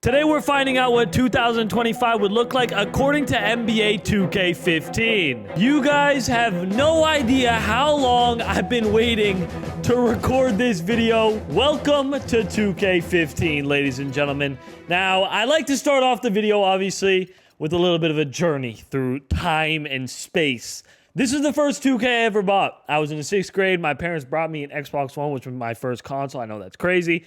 Today we're finding out what 2025 would look like according to NBA 2K15. You guys have no idea how long I've been waiting to record this video. Welcome to 2K15, ladies and gentlemen. Now, I like to start off the video, obviously, with a little bit of a journey through time and space. This is the first 2K I ever bought. I was in the 6th grade. My parents brought me an Xbox One, which was my first console. I know that's crazy.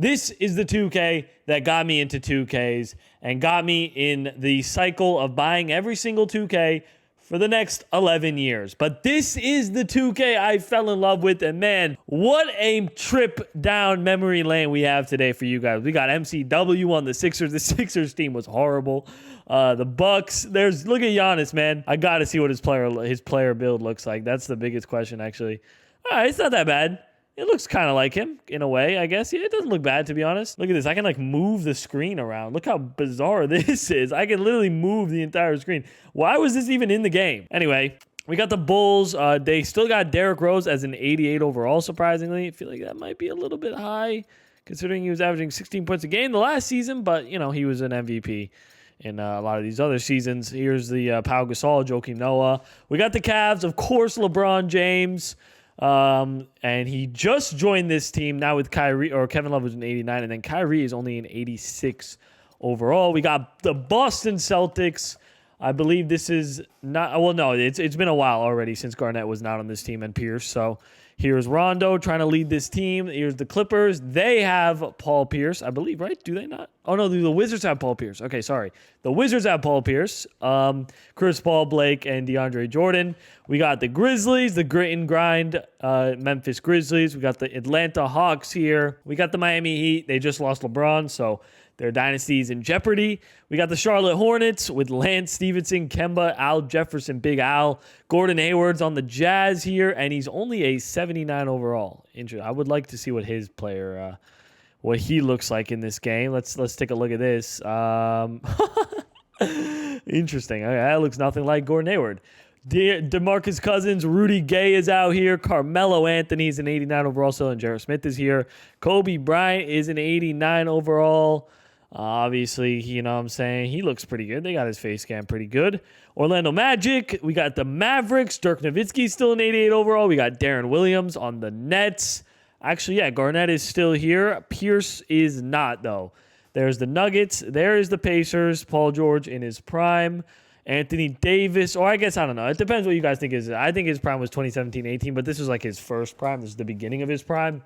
This is the 2K that got me into 2Ks and got me in the cycle of buying every single 2K for the next 11 years. But this is the 2K I fell in love with, and man, what a trip down memory lane we have today for you guys. We got MCW on the Sixers. The Sixers team was horrible. The Bucks. Look at Giannis, man. I got to see what his player build looks like. That's the biggest question, actually. All right, it's not that bad. It looks kind of like him in a way, I guess. Yeah, it doesn't look bad, to be honest. Look at this. I can move the screen around. Look how bizarre this is. I can literally move the entire screen. Why was this even in the game? Anyway, we got the Bulls. They still got Derrick Rose as an 88 overall, surprisingly. I feel like that might be a little bit high considering he was averaging 16 points a game the last season, but, you know, he was an MVP in a lot of these other seasons. Here's the Pau Gasol, Joakim Noah. We got the Cavs, of course, LeBron James. And he just joined this team now with Kyrie, or Kevin Love was an 89, and then Kyrie is only an 86 overall. We got the Boston Celtics. I believe this is not, well, no, it's been a while already since Garnett was not on this team and Pierce. So here's Rondo trying to lead this team. Here's the Clippers. They have Paul Pierce, I believe, right? Do they not? Oh, no, the Wizards have Paul Pierce. Okay, sorry. The Wizards have Paul Pierce, Chris Paul, Blake, and DeAndre Jordan. We got the Grizzlies, the grit and grind Memphis Grizzlies. We got the Atlanta Hawks here. We got the Miami Heat. They just lost LeBron, so their dynasty is in jeopardy. We got the Charlotte Hornets with Lance Stevenson, Kemba, Al Jefferson, Big Al. Gordon Hayward's on the Jazz here, and he's only a 79 overall. I would like to see what his player, what he looks like in this game. Let's take a look at this. Interesting. Okay, that looks nothing like Gordon Hayward. DeMarcus Cousins, Rudy Gay is out here. Carmelo Anthony's an 89 overall still, and Jarrett Smith is here. Kobe Bryant is an 89 overall. Obviously, you know what I'm saying? He looks pretty good. They got his face scan pretty good. Orlando Magic. We got the Mavericks. Dirk Nowitzki's still an 88 overall. We got Darren Williams on the Nets. Actually, yeah, Garnett is still here. Pierce is not, though. There's the Nuggets. There is the Pacers. Paul George in his prime. Anthony Davis, or I guess, I don't know. It depends what you guys think is. I think his prime was 2017-18, but this was like his first prime. This is the beginning of his prime.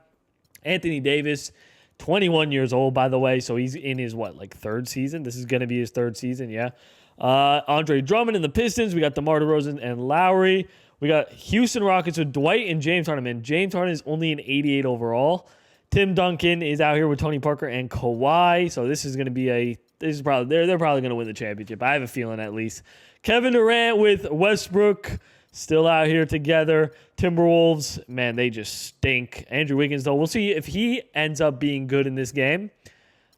Anthony Davis, 21 years old, by the way, so he's in his, third season? This is going to be his third season, yeah. Andre Drummond in the Pistons. We got DeMar DeRozan and Lowry. We got Houston Rockets with Dwight and James Harden. And James Harden is only an 88 overall. Tim Duncan is out here with Tony Parker and Kawhi, so this is going to be they're probably going to win the championship. I have a feeling, at least. Kevin Durant with Westbrook still out here together. Timberwolves, man, they just stink. Andrew Wiggins, though, we'll see if he ends up being good in this game.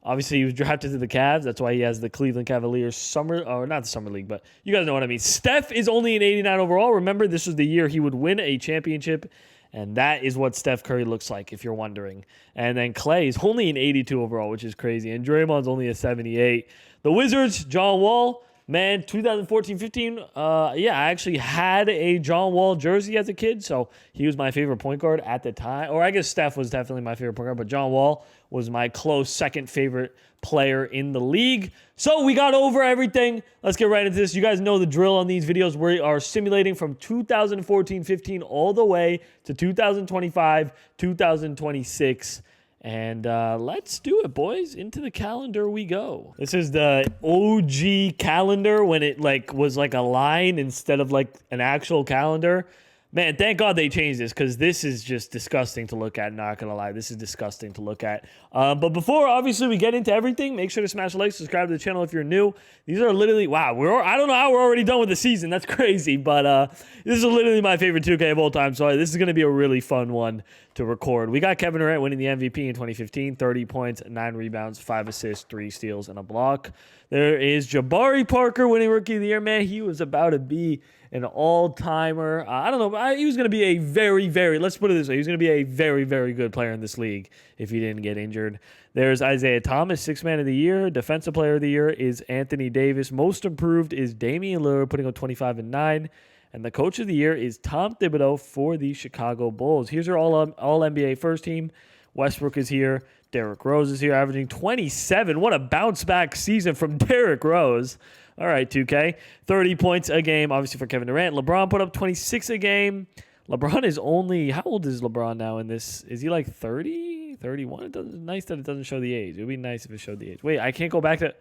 Obviously, he was drafted to the Cavs. That's why he has the Cleveland Cavaliers not the Summer League, but you guys know what I mean. Steph is only an 89 overall. Remember, this was the year he would win a championship. And that is what Steph Curry looks like, if you're wondering. And then Clay is only an 82 overall, which is crazy. And Draymond's only a 78. The Wizards, John Wall, man, 2014-15. I actually had a John Wall jersey as a kid, so he was my favorite point guard at the time. Or I guess Steph was definitely my favorite point guard, but John Wall was my close second favorite player in the league. So we got over everything. Let's get right into this. You guys know the drill on these videos. We are simulating from 2014-15 all the way to 2025, 2026. And let's do it, boys. Into the calendar we go. This is the OG calendar when it was a line instead of an actual calendar. Man, thank God they changed this, because this is just disgusting to look at. Not going to lie. This is disgusting to look at. But before, obviously, we get into everything, make sure to smash a like, subscribe to the channel if you're new. These are literally, wow, I don't know how we're already done with the season. That's crazy. But this is literally my favorite 2K of all time. So this is going to be a really fun one to record. We got Kevin Durant winning the MVP in 2015, 30 points, 9 rebounds, 5 assists, 3 steals, and a block. There is Jabari Parker winning Rookie of the Year. Man, he was about to be an all-timer. I don't know. He was going to be a very, very, let's put it this way. He was going to be a very, very good player in this league if he didn't get injured. There's Isaiah Thomas, Sixth Man of the Year. Defensive Player of the Year is Anthony Davis. Most Improved is Damian Lillard, putting up 25 and 9. And the Coach of the Year is Tom Thibodeau for the Chicago Bulls. Here's our all-NBA first team. Westbrook is here. Derrick Rose is here, averaging 27. What a bounce-back season from Derrick Rose. All right, 2K. 30 points a game, obviously, for Kevin Durant. LeBron put up 26 a game. LeBron is only, how old is LeBron now in this? Is he like 30, 31? It's nice that it doesn't show the age. It would be nice if it showed the age. Wait, I can't go back to,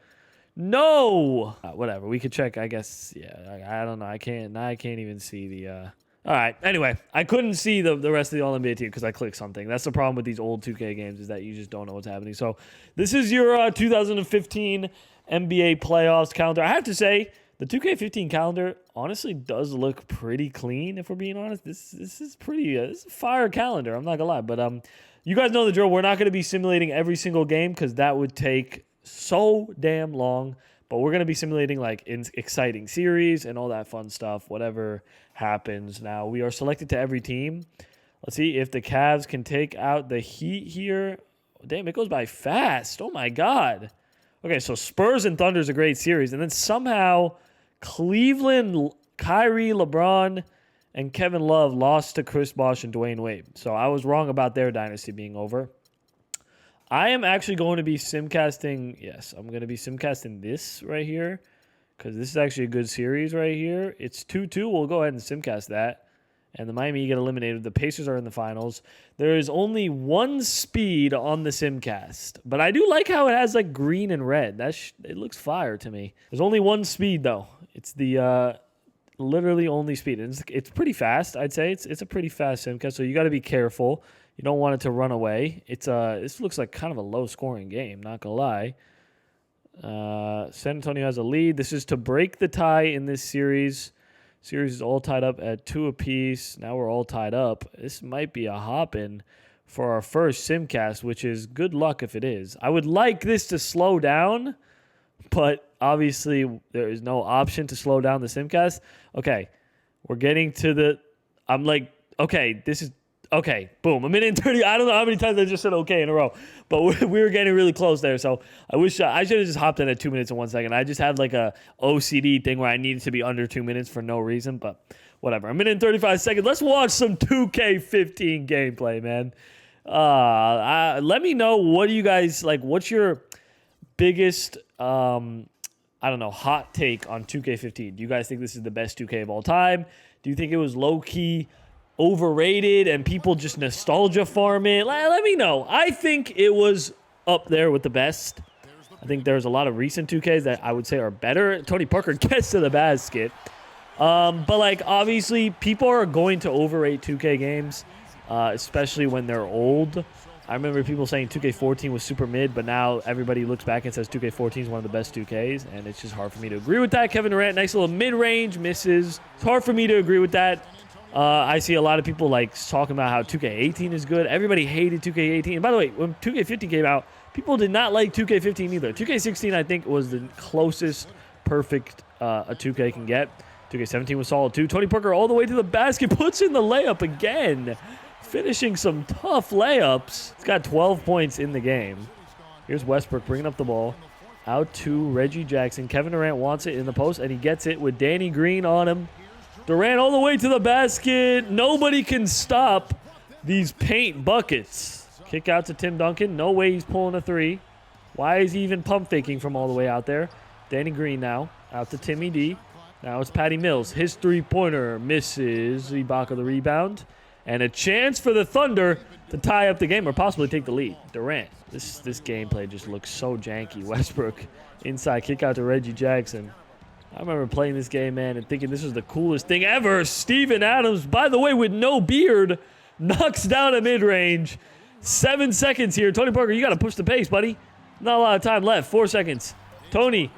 no! Whatever, we could check, I guess. Yeah, I don't know. I can't even see the, all right, anyway, I couldn't see the rest of the All-NBA team because I clicked something. That's the problem with these old 2K games is that you just don't know what's happening. So this is your 2015 NBA playoffs calendar. I have to say, the 2K15 calendar honestly does look pretty clean, if we're being honest. This is pretty, this is a fire calendar, I'm not going to lie. But you guys know the drill. We're not going to be simulating every single game because that would take so damn long. But we're going to be simulating like exciting series and all that fun stuff, whatever happens. Now, we are selected to every team. Let's see if the Cavs can take out the Heat here. Damn, it goes by fast. Oh, my God. Okay, so Spurs and Thunder is a great series. And then somehow Cleveland, Kyrie, LeBron, and Kevin Love lost to Chris Bosh and Dwayne Wade. So I was wrong about their dynasty being over. I am actually going to be simcasting. Yes, I'm going to be simcasting this right here because this is actually a good series right here. It's 2-2. We'll go ahead and simcast that. And the Miami get eliminated. The Pacers are in the finals. There is only one speed on the simcast. But I do like how it has like green and red. It looks fire to me. There's only one speed though. It's the literally only speed. It's pretty fast, I'd say. It's a pretty fast simcast, so you got to be careful. You don't want it to run away. This looks like kind of a low-scoring game, not going to lie. San Antonio has a lead. This is to break the tie in this series. Series is all tied up at 2 apiece. Now we're all tied up. This might be a hop-in for our first simcast, which is good luck if it is. I would like this to slow down, but obviously there is no option to slow down the simcast. Okay, we're getting to the... I'm like, okay, this is... Okay, boom, a minute and 30. I don't know how many times I just said okay in a row, but we were getting really close there. So I wish I should have just hopped in at 2 minutes and 1 second. I just had like a OCD thing where I needed to be under 2 minutes for no reason, but whatever. A minute and 35 seconds. Let's watch some 2K15 gameplay, man. Let me know, what do you guys like? What's your biggest, I don't know, hot take on 2K15? Do you guys think this is the best 2K of all time? Do you think it was low-key overrated and people just nostalgia farm it? Let me know. I think it was up there with the best. I think there's a lot of recent 2Ks that I would say are better. Tony Parker gets to the basket. But like obviously people are going to overrate 2K games, especially when they're old. I remember people saying 2K14 was super mid, but now everybody looks back and says 2K14 is one of the best 2Ks, and it's just hard for me to agree with that. Kevin Durant, nice little mid-range misses. It's hard for me to agree with that. I see a lot of people like talking about how 2K18 is good. Everybody hated 2K18. And by the way, when 2K15 came out, people did not like 2K15 either. 2K16, I think, was the closest perfect a 2K can get. 2K17 was solid too. Tony Parker all the way to the basket, puts in the layup again. Finishing some tough layups. He's got 12 points in the game. Here's Westbrook bringing up the ball. Out to Reggie Jackson. Kevin Durant wants it in the post, and he gets it with Danny Green on him. Durant all the way to the basket. Nobody can stop these paint buckets. Kick out to Tim Duncan. No way he's pulling a three. Why is he even pump faking from all the way out there? Danny Green now. Out to Timmy D. Now it's Patty Mills. His three-pointer misses. Ibaka the rebound. And a chance for the Thunder to tie up the game or possibly take the lead. Durant. This gameplay just looks so janky. Westbrook inside. Kick out to Reggie Jackson. I remember playing this game, man, and thinking this was the coolest thing ever. Steven Adams, by the way, with no beard, knocks down a mid-range. 7 seconds here. Tony Parker, you got to push the pace, buddy. Not a lot of time left. 4 seconds. Tony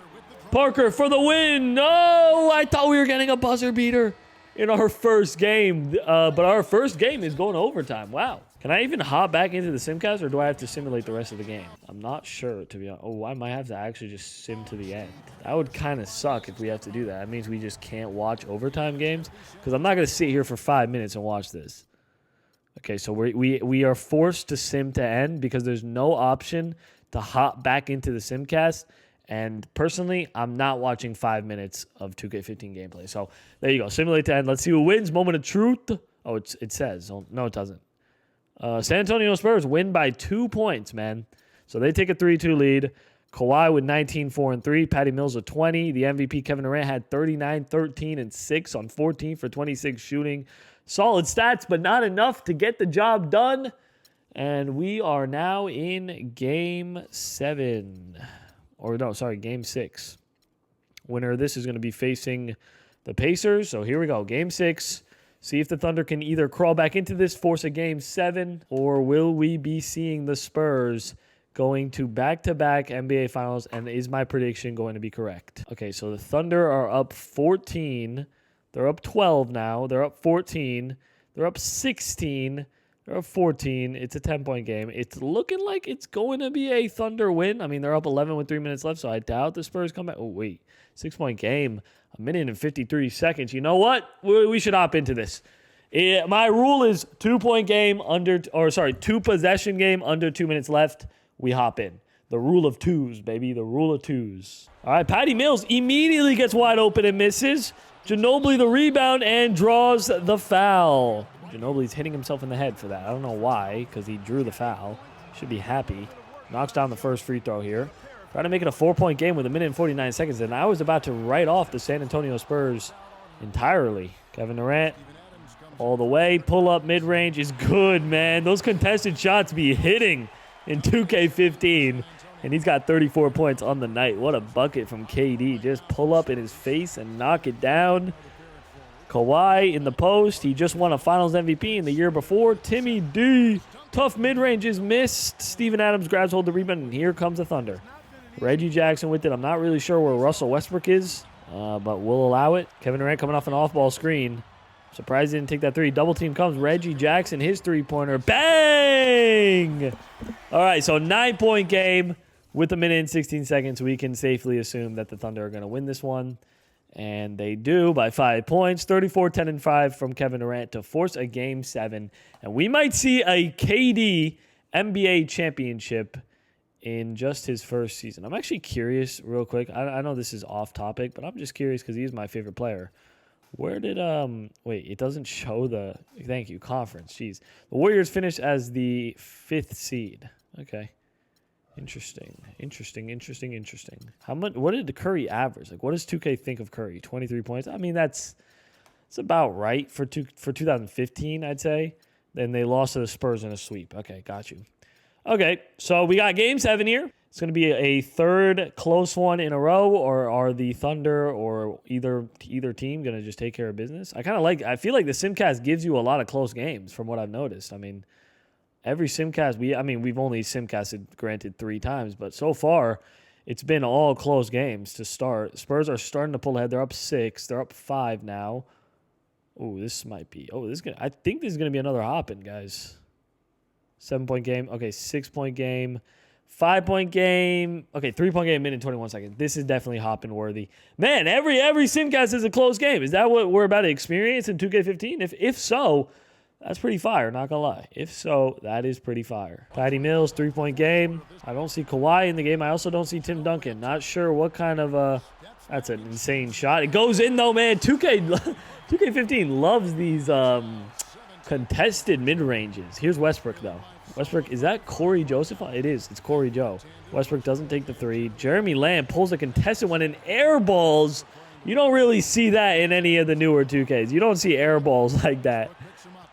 Parker for the win. No, I thought we were getting a buzzer beater in our first game. But our first game is going to overtime. Wow. Can I even hop back into the simcast, or do I have to simulate the rest of the game? I'm not sure, to be honest. Oh, I might have to actually just sim to the end. That would kind of suck if we have to do that. That means we just can't watch overtime games, because I'm not going to sit here for 5 minutes and watch this. Okay, so we are forced to sim to end because there's no option to hop back into the simcast. And personally, I'm not watching 5 minutes of 2K15 gameplay. So there you go. Simulate to end. Let's see who wins. Moment of truth. Oh, it says. Oh, no, it doesn't. San Antonio Spurs win by 2 points, man. So they take a 3-2 lead. Kawhi with 19, 4, and 3. Patty Mills with 20. The MVP, Kevin Durant, had 39, 13, and 6 on 14 for 26 shooting. Solid stats, but not enough to get the job done. And we are now in Game 7. Or no, sorry, Game 6. Winner of this is going to be facing the Pacers. So here we go. Game 6. See if the Thunder can either crawl back into this, force a Game 7, or will we be seeing the Spurs going to back-to-back NBA Finals, and is my prediction going to be correct? Okay, so the Thunder are up 14. They're up 12 now. They're up 14. They're up 16. They're up 14. It's a 10-point game. It's looking like it's going to be a Thunder win. I mean, they're up 11 with 3 minutes left, so I doubt the Spurs come back. Oh, wait. 6-point game. 1 minute and 53 seconds. You know what? We should hop into this. My rule is 2-point game two possession game under 2 minutes left. We hop in. The rule of twos, baby. The rule of twos. All right, Patty Mills immediately gets wide open and misses. Ginobili the rebound and draws the foul. Ginobili's hitting himself in the head for that. I don't know why, because he drew the foul. Should be happy. Knocks down the first free throw here. Trying to make it a 4-point game with 1 minute and 49 seconds, and I was about to write off the San Antonio Spurs entirely. Kevin Durant all the way. Pull-up mid-range is good, man. Those contested shots be hitting in 2K15, and he's got 34 points on the night. What a bucket from KD. Just pull up in his face and knock it down. Kawhi in the post. He just won a Finals MVP in the year before. Timmy D. Tough mid-range is missed. Steven Adams grabs hold of the rebound, and here comes the Thunder. Reggie Jackson with it. I'm not really sure where Russell Westbrook is, but we'll allow it. Kevin Durant coming off an off-ball screen. Surprised he didn't take that three. Double team comes. Reggie Jackson, his three-pointer. Bang! All right, so 9-point game with 1 minute and 16 seconds. We can safely assume that the Thunder are going to win this one. And they do by 5 points. 34, 10, and 5 from Kevin Durant to force a Game 7. And we might see a KD NBA championship in just his first season. I'm actually curious, real quick. I know this is off topic, but I'm just curious because he's my favorite player. Where did, wait, it doesn't show the, thank you, conference. Jeez. The Warriors finished as the 5th seed. Okay. Interesting. What did Curry average? Like, what does 2K think of Curry? 23 points? I mean, it's about right for 2015, I'd say. Then they lost to the Spurs in a sweep. Okay, got you. Okay, so we got Game 7 here. It's going to be a third close one in a row, or are the Thunder or either team going to just take care of business? I feel like the Simcast gives you a lot of close games from what I've noticed. I mean, every Simcast, we've only Simcasted, granted, 3 times, but so far it's been all close games to start. Spurs are starting to pull ahead. They're up 6. They're up 5 now. Oh, I think this is going to be another hop-in, guys. 7-point game. Okay, 6-point game. 5-point game. Okay, 3-point game, 1 minute and 21 seconds. This is definitely hopping worthy. Man, every Simcast is a close game. Is that what we're about to experience in 2K15? If so, that's pretty fire, not gonna lie. If so, that is pretty fire. Patty Mills, 3-point game. I don't see Kawhi in the game. I also don't see Tim Duncan. Not sure what kind of that's an insane shot. It goes in though, man. 2K15 loves these contested mid-ranges. Here's Westbrook, though. Westbrook, is that Corey Joseph? It is. It's Corey Joe. Westbrook doesn't take the 3. Jeremy Lamb pulls a contested one and air balls. You don't really see that in any of the newer 2Ks. You don't see air balls like that.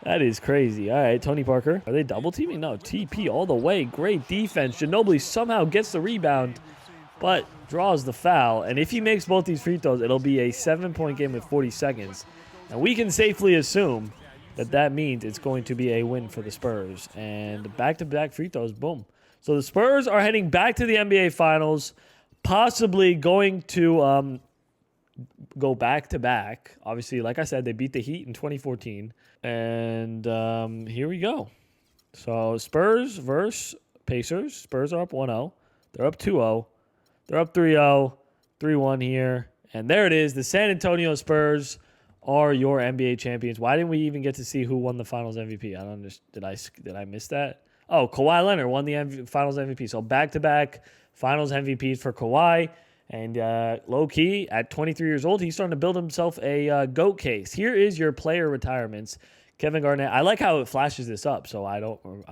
That is crazy. All right, Tony Parker. Are they double teaming? No, TP all the way. Great defense. Ginobili somehow gets the rebound, but draws the foul. And if he makes both these free throws, it'll be a 7-point game with 40 seconds. And we can safely assume that means it's going to be a win for the Spurs. And back-to-back free throws, boom. So the Spurs are heading back to the NBA Finals, possibly going to go back-to-back. Obviously, like I said, they beat the Heat in 2014. And here we go. So Spurs versus Pacers. Spurs are up 1-0. They're up 2-0. They're up 3-0. 3-1 here. And there it is. The San Antonio Spurs are your NBA champions. Why didn't we even get to see who won the Finals MVP? I don't understand. Did I miss that? Oh, Kawhi Leonard won the Finals MVP. So back-to-back Finals MVPs for Kawhi. And low-key, at 23 years old, he's starting to build himself a GOAT case. Here is your player retirements. Kevin Garnett. I like how it flashes this up, so I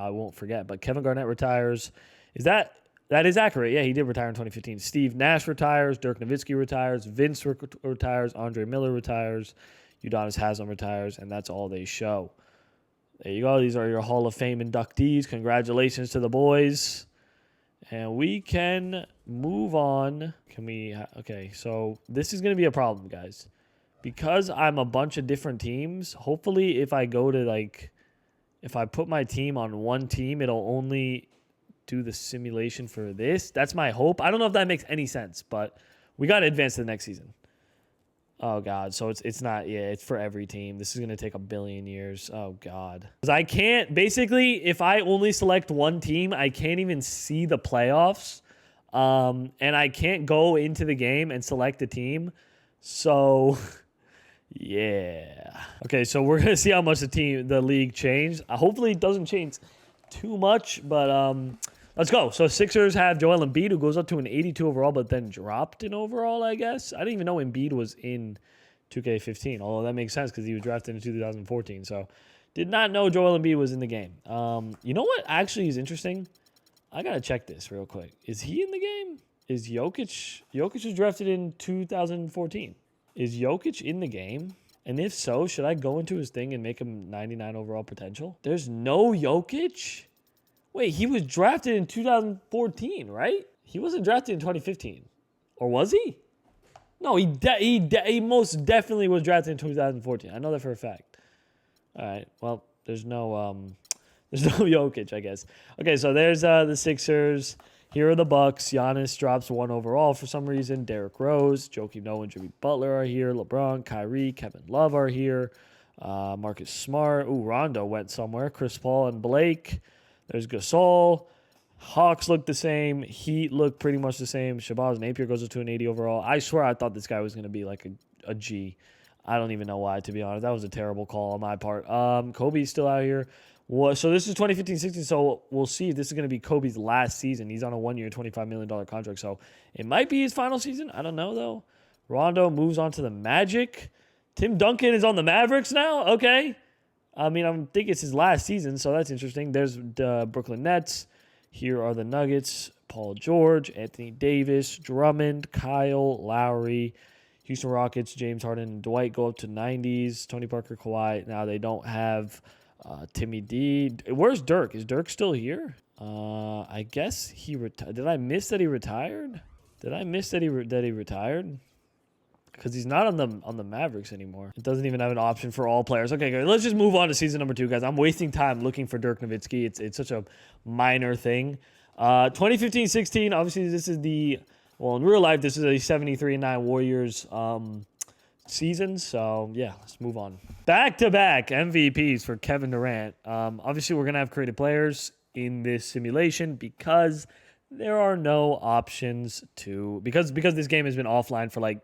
won't forget. But Kevin Garnett retires. That is accurate? Yeah, he did retire in 2015. Steve Nash retires. Dirk Nowitzki retires. Vince retires. Andre Miller retires. Udonis Haslem retires, and that's all they show. There you go. These are your Hall of Fame inductees. Congratulations to the boys. And we can move on. Okay, so this is going to be a problem, guys. Because I'm a bunch of different teams, hopefully if I go to if I put my team on one team, it'll only do the simulation for this. That's my hope. I don't know if that makes any sense, but we got to advance to the next season. Oh, God. So it's not, it's for every team. This is going to take 1 billion years. Oh, God. Because I can't, basically, if I only select one team, I can't even see the playoffs. And I can't go into the game and select a team. So, yeah. Okay, so we're going to see how much the league changed. Hopefully it doesn't change too much, but let's go. So Sixers have Joel Embiid, who goes up to an 82 overall, but then dropped in overall, I guess. I didn't even know Embiid was in 2K15, although that makes sense because he was drafted in 2014. So did not know Joel Embiid was in the game. You know what actually is interesting? I got to check this real quick. Is he in the game? Is Jokic? Jokic was drafted in 2014. Is Jokic in the game? And if so, should I go into his thing and make him 99 overall potential? There's no Jokic? Wait, he was drafted in 2014, right? He wasn't drafted in 2015. Or was he? No, he most definitely was drafted in 2014. I know that for a fact. All right, well, there's no Jokic, I guess. Okay, so there's the Sixers. Here are the Bucks. Giannis drops 1 overall for some reason. Derrick Rose, Joakim Noah, and Jimmy Butler are here. LeBron, Kyrie, Kevin Love are here. Marcus Smart. Ooh, Rondo went somewhere. Chris Paul and Blake. There's Gasol. Hawks look the same. Heat look pretty much the same. Shabazz Napier goes up to an 80 overall. I swear I thought this guy was going to be like a G. I don't even know why, to be honest. That was a terrible call on my part. Kobe's still out here. So this is 2015-16, so we'll see if this is going to be Kobe's last season. He's on a 1-year, $25 million contract, so it might be his final season. I don't know, though. Rondo moves on to the Magic. Tim Duncan is on the Mavericks now? Okay. I mean, I think it's his last season, so that's interesting. There's the Brooklyn Nets. Here are the Nuggets. Paul George, Anthony Davis, Drummond, Kyle, Lowry, Houston Rockets, James Harden, and Dwight go up to 90s. Tony Parker, Kawhi. Now they don't have Timmy D. Where's Dirk? Is Dirk still here? I guess he retired. Did I miss that he retired? Did I miss that he retired? Because he's not on the Mavericks anymore. It doesn't even have an option for all players. Okay, good. Let's just move on to season number 2, guys. I'm wasting time looking for Dirk Nowitzki. It's such a minor thing. 2015-16, obviously this is in real life, this is a 73-9 Warriors season. So, yeah, let's move on. Back-to-back MVPs for Kevin Durant. Obviously, we're going to have creative players in this simulation because there are no options because this game has been offline for like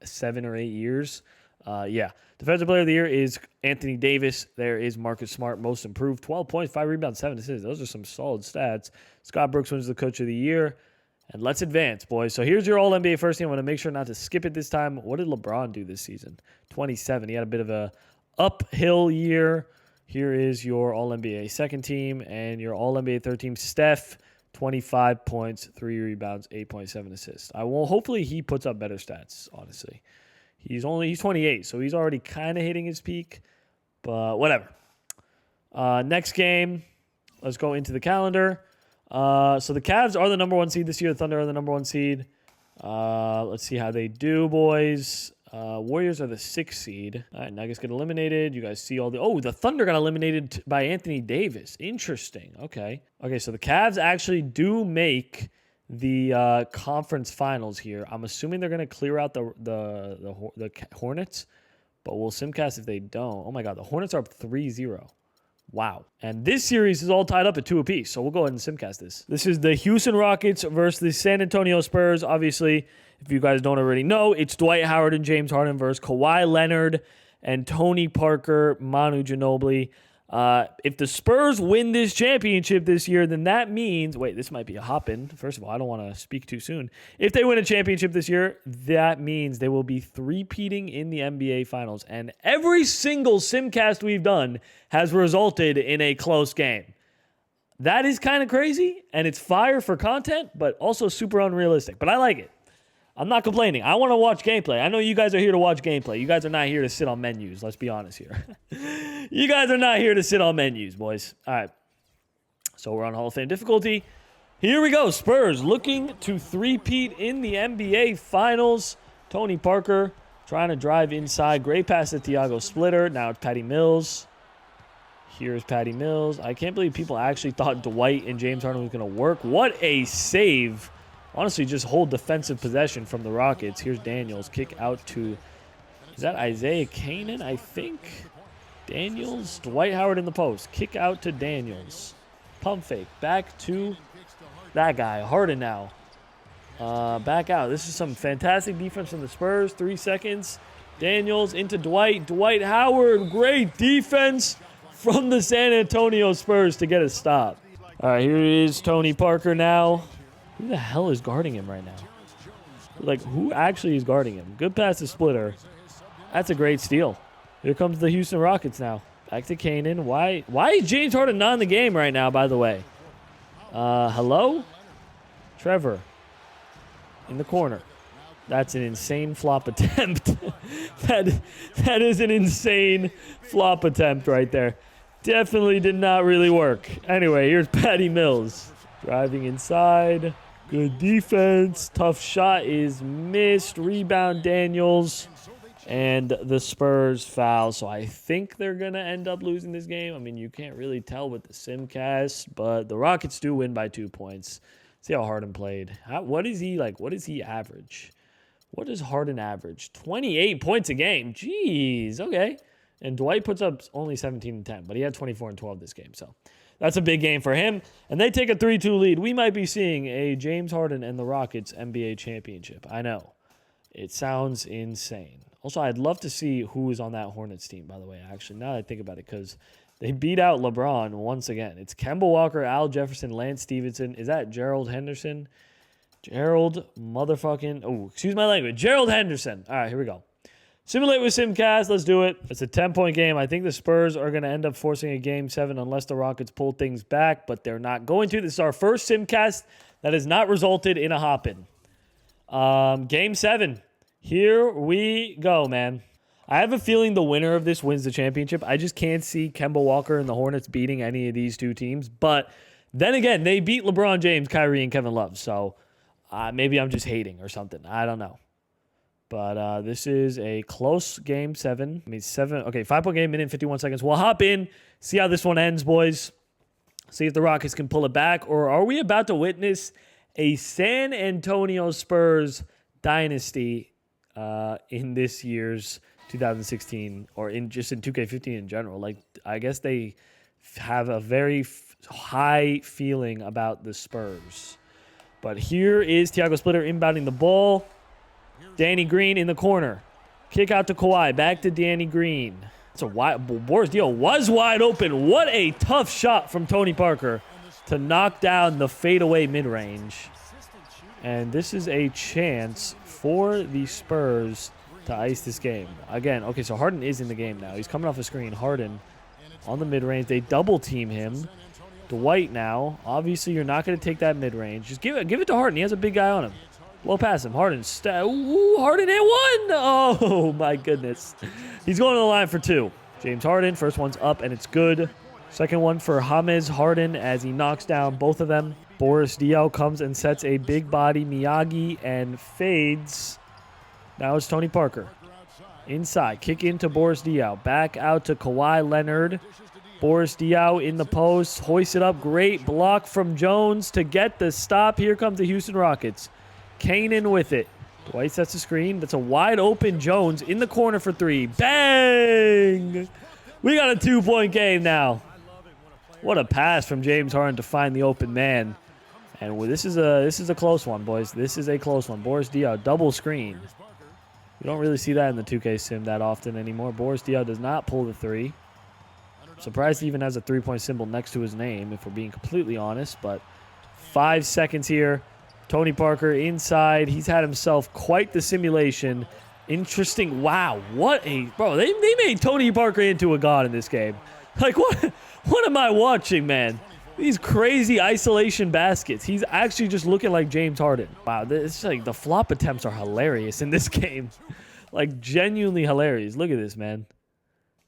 7 or 8 years. Defensive player of the year is Anthony Davis. There is Marcus Smart, most improved, 12 points, 5 rebounds, 7 assists. Those are some solid stats. Scott Brooks wins the coach of the year. And let's advance, boys. So here's your All-NBA first team. I want to make sure not to skip it this time. What did LeBron do this season? 27. He had a bit of a uphill year. Here is your All-NBA second team and your All-NBA third team. Steph, 25 points, 3 rebounds, 8.7 assists. Hopefully he puts up better stats, honestly. He's 28, so he's already kind of hitting his peak, but whatever. Next game, let's go into the calendar. So the Cavs are the number 1 seed this year. The Thunder are the number 1 seed. Let's see how they do, boys. Warriors are the 6th seed. All right, Nuggets get eliminated. You guys see the Thunder got eliminated by Anthony Davis. Interesting. Okay, so the Cavs actually do make the conference finals here. I'm assuming they're going to clear out the Hornets, but we'll simcast if they don't. Oh my God, the Hornets are up 3-0. Wow. And this series is all tied up at 2 apiece, so we'll go ahead and simcast this. This is the Houston Rockets versus the San Antonio Spurs. Obviously, if you guys don't already know, it's Dwight Howard and James Harden versus Kawhi Leonard and Tony Parker, Manu Ginobili. If the Spurs win this championship this year, then that means... Wait, this might be a hop-in. First of all, I don't want to speak too soon. If they win a championship this year, that means they will be three-peating in the NBA Finals. And every single simcast we've done has resulted in a close game. That is kind of crazy, and it's fire for content, but also super unrealistic. But I like it. I'm not complaining. I want to watch gameplay. I know you guys are here to watch gameplay. You guys are not here to sit on menus. Let's be honest here. You guys are not here to sit on menus, boys. All right. So we're on Hall of Fame difficulty. Here we go. Spurs looking to three-peat in the NBA Finals. Tony Parker trying to drive inside. Great pass to Thiago Splitter. Now it's Patty Mills. Here's Patty Mills. I can't believe people actually thought Dwight and James Harden was going to work. What a save. Honestly, just hold defensive possession from the Rockets. Here's Daniels. Kick out to... Is that Isaiah Canaan, I think? Daniels. Dwight Howard in the post. Kick out to Daniels. Pump fake. Back to that guy. Harden now. Back out. This is some fantastic defense from the Spurs. 3 seconds. Daniels into Dwight. Dwight Howard. Great defense from the San Antonio Spurs to get a stop. All right, here is Tony Parker now. Who the hell is guarding him right now? Like, who actually is guarding him? Good pass to Splitter. That's a great steal. Here comes the Houston Rockets now. Back to Canaan. Why is James Harden not in the game right now, by the way? Hello? Trevor. In the corner. That's an insane flop attempt. That is an insane flop attempt right there. Definitely did not really work. Anyway, here's Patty Mills. Driving inside. Good defense. Tough shot is missed. Rebound Daniels. And the Spurs foul. So I think they're going to end up losing this game. I mean, you can't really tell with the simcast. But the Rockets do win by 2 points. See how Harden played. What is he like? What does he average? What does Harden average? 28 points a game. Jeez. Okay. And Dwight puts up only 17 and 10. But he had 24 and 12 this game. So that's a big game for him. And they take a 3-2 lead. We might be seeing a James Harden and the Rockets NBA championship. I know. It sounds insane. Also, I'd love to see who is on that Hornets team, by the way, actually, now that I think about it, because they beat out LeBron once again. It's Kemba Walker, Al Jefferson, Lance Stevenson. Is that Gerald Henderson? Gerald motherfucking... Oh, excuse my language. Gerald Henderson. All right, here we go. Simulate with Simcast. Let's do it. It's a 10-point game. I think the Spurs are going to end up forcing a Game 7 unless the Rockets pull things back, but they're not going to. This is our first Simcast that has not resulted in a hop-in. Game 7. Here we go, man. I have a feeling the winner of this wins the championship. I just can't see Kemba Walker and the Hornets beating any of these two teams. But then again, they beat LeBron James, Kyrie, and Kevin Love. So maybe I'm just hating or something. I don't know. But this is a close Game 7. I mean, 5-point game, minute and 51 seconds. We'll hop in, see how this one ends, boys. See if the Rockets can pull it back. Or are we about to witness a San Antonio Spurs dynasty in this year's 2016 or in 2K15 in general? Like, I guess they have a very high feeling about the Spurs. But here is Thiago Splitter inbounding the ball. Danny Green in the corner. Kick out to Kawhi. Back to Danny Green. It's a wide... Boris Dio was wide open. What a tough shot from Tony Parker to knock down the fadeaway mid-range. And this is a chance for the Spurs to ice this game. Again, okay, so Harden is in the game now. He's coming off the screen. Harden on the mid-range. They double-team him. Dwight now. Obviously, you're not going to take that mid-range. Just give it to Harden. He has a big guy on him. Low pass him. Harden. Harden hit one. Oh, my goodness. He's going to the line for 2. James Harden. First one's up, and it's good. Second one for James Harden as he knocks down both of them. Boris Diaw comes and sets a big body Miyagi and fades. Now it's Tony Parker. Inside. Kick into Boris Diaw. Back out to Kawhi Leonard. Boris Diaw in the post. Hoist it up. Great block from Jones to get the stop. Here comes the Houston Rockets. Canaan with it. Dwight sets the screen. That's a wide open Jones in the corner for 3. Bang! We got a 2-point game now. What a pass from James Harden to find the open man. And this is a close one, boys. This is a close one. Boris Diaw, double screen. You don't really see that in the 2K sim that often anymore. Boris Diaw does not pull the three. I'm surprised he even has a three-point symbol next to his name, if we're being completely honest. But 5 seconds here. Tony Parker inside. He's had himself quite the simulation. Interesting. Wow, what a... Bro, they made Tony Parker into a god in this game. Like, what am I watching, man? These crazy isolation baskets. He's actually just looking like James Harden. Wow, it's like the flop attempts are hilarious in this game. Like, genuinely hilarious. Look at this, man.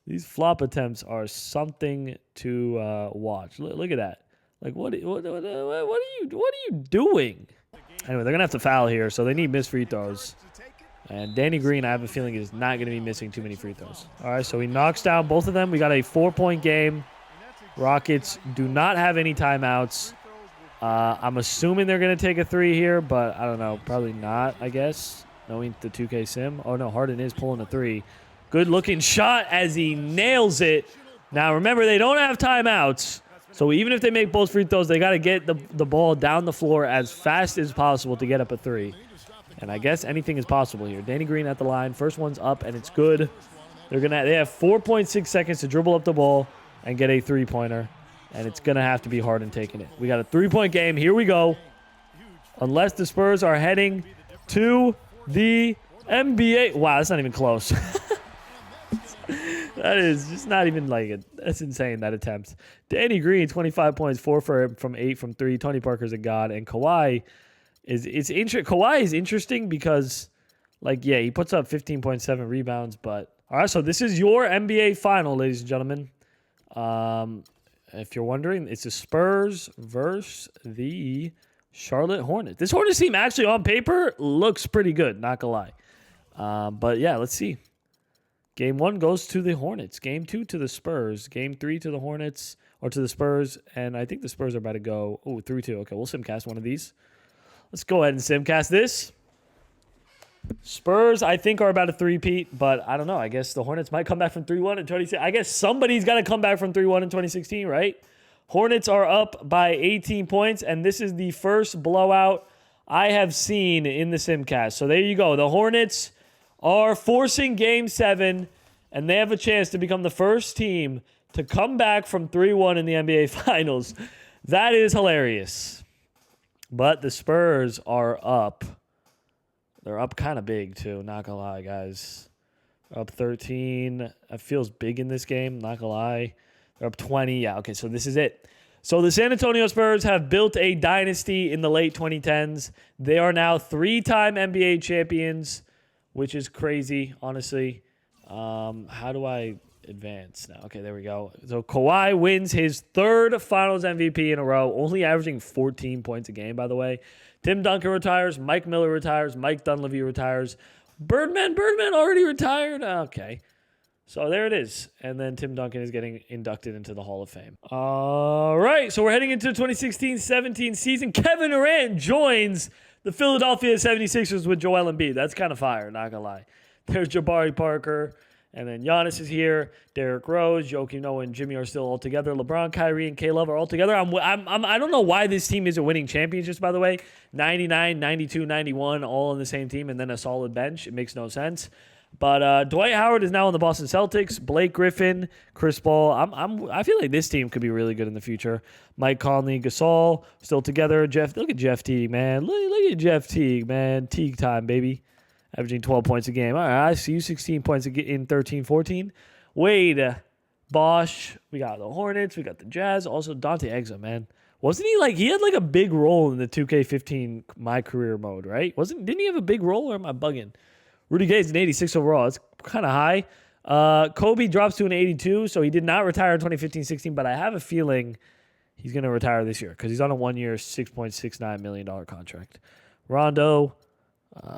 These flop attempts are something to watch. Look at that. Like, what are you doing? Anyway, they're going to have to foul here, so they need missed free throws. And Danny Green, I have a feeling, is not going to be missing too many free throws. All right, so he knocks down both of them. We got a 4-point game. Rockets do not have any timeouts. I'm assuming they're going to take a three here, but I don't know. Probably not, I guess, knowing the 2K sim. Oh, no, Harden is pulling a three. Good-looking shot as he nails it. Now, remember, they don't have timeouts. So even if they make both free throws, they got to get the ball down the floor as fast as possible to get up a three. And I guess anything is possible here. Danny Green at the line. First one's up, and it's good. They have 4.6 seconds to dribble up the ball and get a three-pointer. And it's going to have to be Harden taking it. We got a three-point game. Here we go. Unless the Spurs are heading to the NBA. Wow, that's not even close. That is just not even like it. That's insane, that attempt. Danny Green, 25 points, 4 from 8 from 3. Tony Parker's a god. And Kawhi Kawhi is interesting because, like, yeah, he puts up 15.7 rebounds. But, all right, so this is your NBA final, ladies and gentlemen. If you're wondering, it's the Spurs versus the Charlotte Hornets. This Hornets team actually on paper looks pretty good, not gonna lie. But yeah, let's see. Game 1 goes to the Hornets. Game 2 to the Spurs. Game 3 to the Hornets or to the Spurs. And I think the Spurs are about to go 3-2. Okay, we'll simcast one of these. Let's go ahead and simcast this. Spurs, I think, are about a three-peat, but I don't know. I guess the Hornets might come back from 3-1 in 2016. I guess somebody's got to come back from 3-1 in 2016, right? Hornets are up by 18 points, and this is the first blowout I have seen in the simcast. So there you go. The Hornets are forcing Game 7, and they have a chance to become the first team to come back from 3-1 in the NBA Finals. That is hilarious. But the Spurs are up. They're up kind of big, too. Not going to lie, guys. Up 13. That feels big in this game. Not going to lie. They're up 20. Yeah, okay, so this is it. So the San Antonio Spurs have built a dynasty in the late 2010s. They are now 3-time NBA champions, which is crazy, honestly. How do I advance now? Okay, there we go. So Kawhi wins his third Finals MVP in a row, only averaging 14 points a game, by the way. Tim Duncan retires. Mike Miller retires. Mike Dunleavy retires. Birdman already retired? Okay. So there it is. And then Tim Duncan is getting inducted into the Hall of Fame. All right. So we're heading into the 2016-17 season. Kevin Durant joins the Philadelphia 76ers with Joel Embiid. That's kind of fire, not going to lie. There's Jabari Parker. And then Giannis is here. Derrick Rose, Joakim Noah, and Jimmy are still all together. LeBron, Kyrie, and K-Love are all together. I don't know why this team isn't winning championships, by the way. 99, 92, 91, all on the same team, and then a solid bench. It makes no sense. But Dwight Howard is now on the Boston Celtics. Blake Griffin, Chris Paul. I feel like this team could be really good in the future. Mike Conley, Gasol, still together. Look at Jeff Teague, man. Look at Jeff Teague, man. Teague time, baby. Averaging 12 points a game. All right, I see you 16 points in 13-14. Wade, Bosch. We got the Hornets. We got the Jazz. Also, Dante Exum, man. Wasn't he he had a big role in the 2K15 My Career mode, right? Didn't he have a big role, or am I bugging? Rudy Gay's an 86 overall. It's kind of high. Kobe drops to an 82, so he did not retire in 2015-16, but I have a feeling he's going to retire this year because he's on a one-year, $6.69 million contract. Rondo,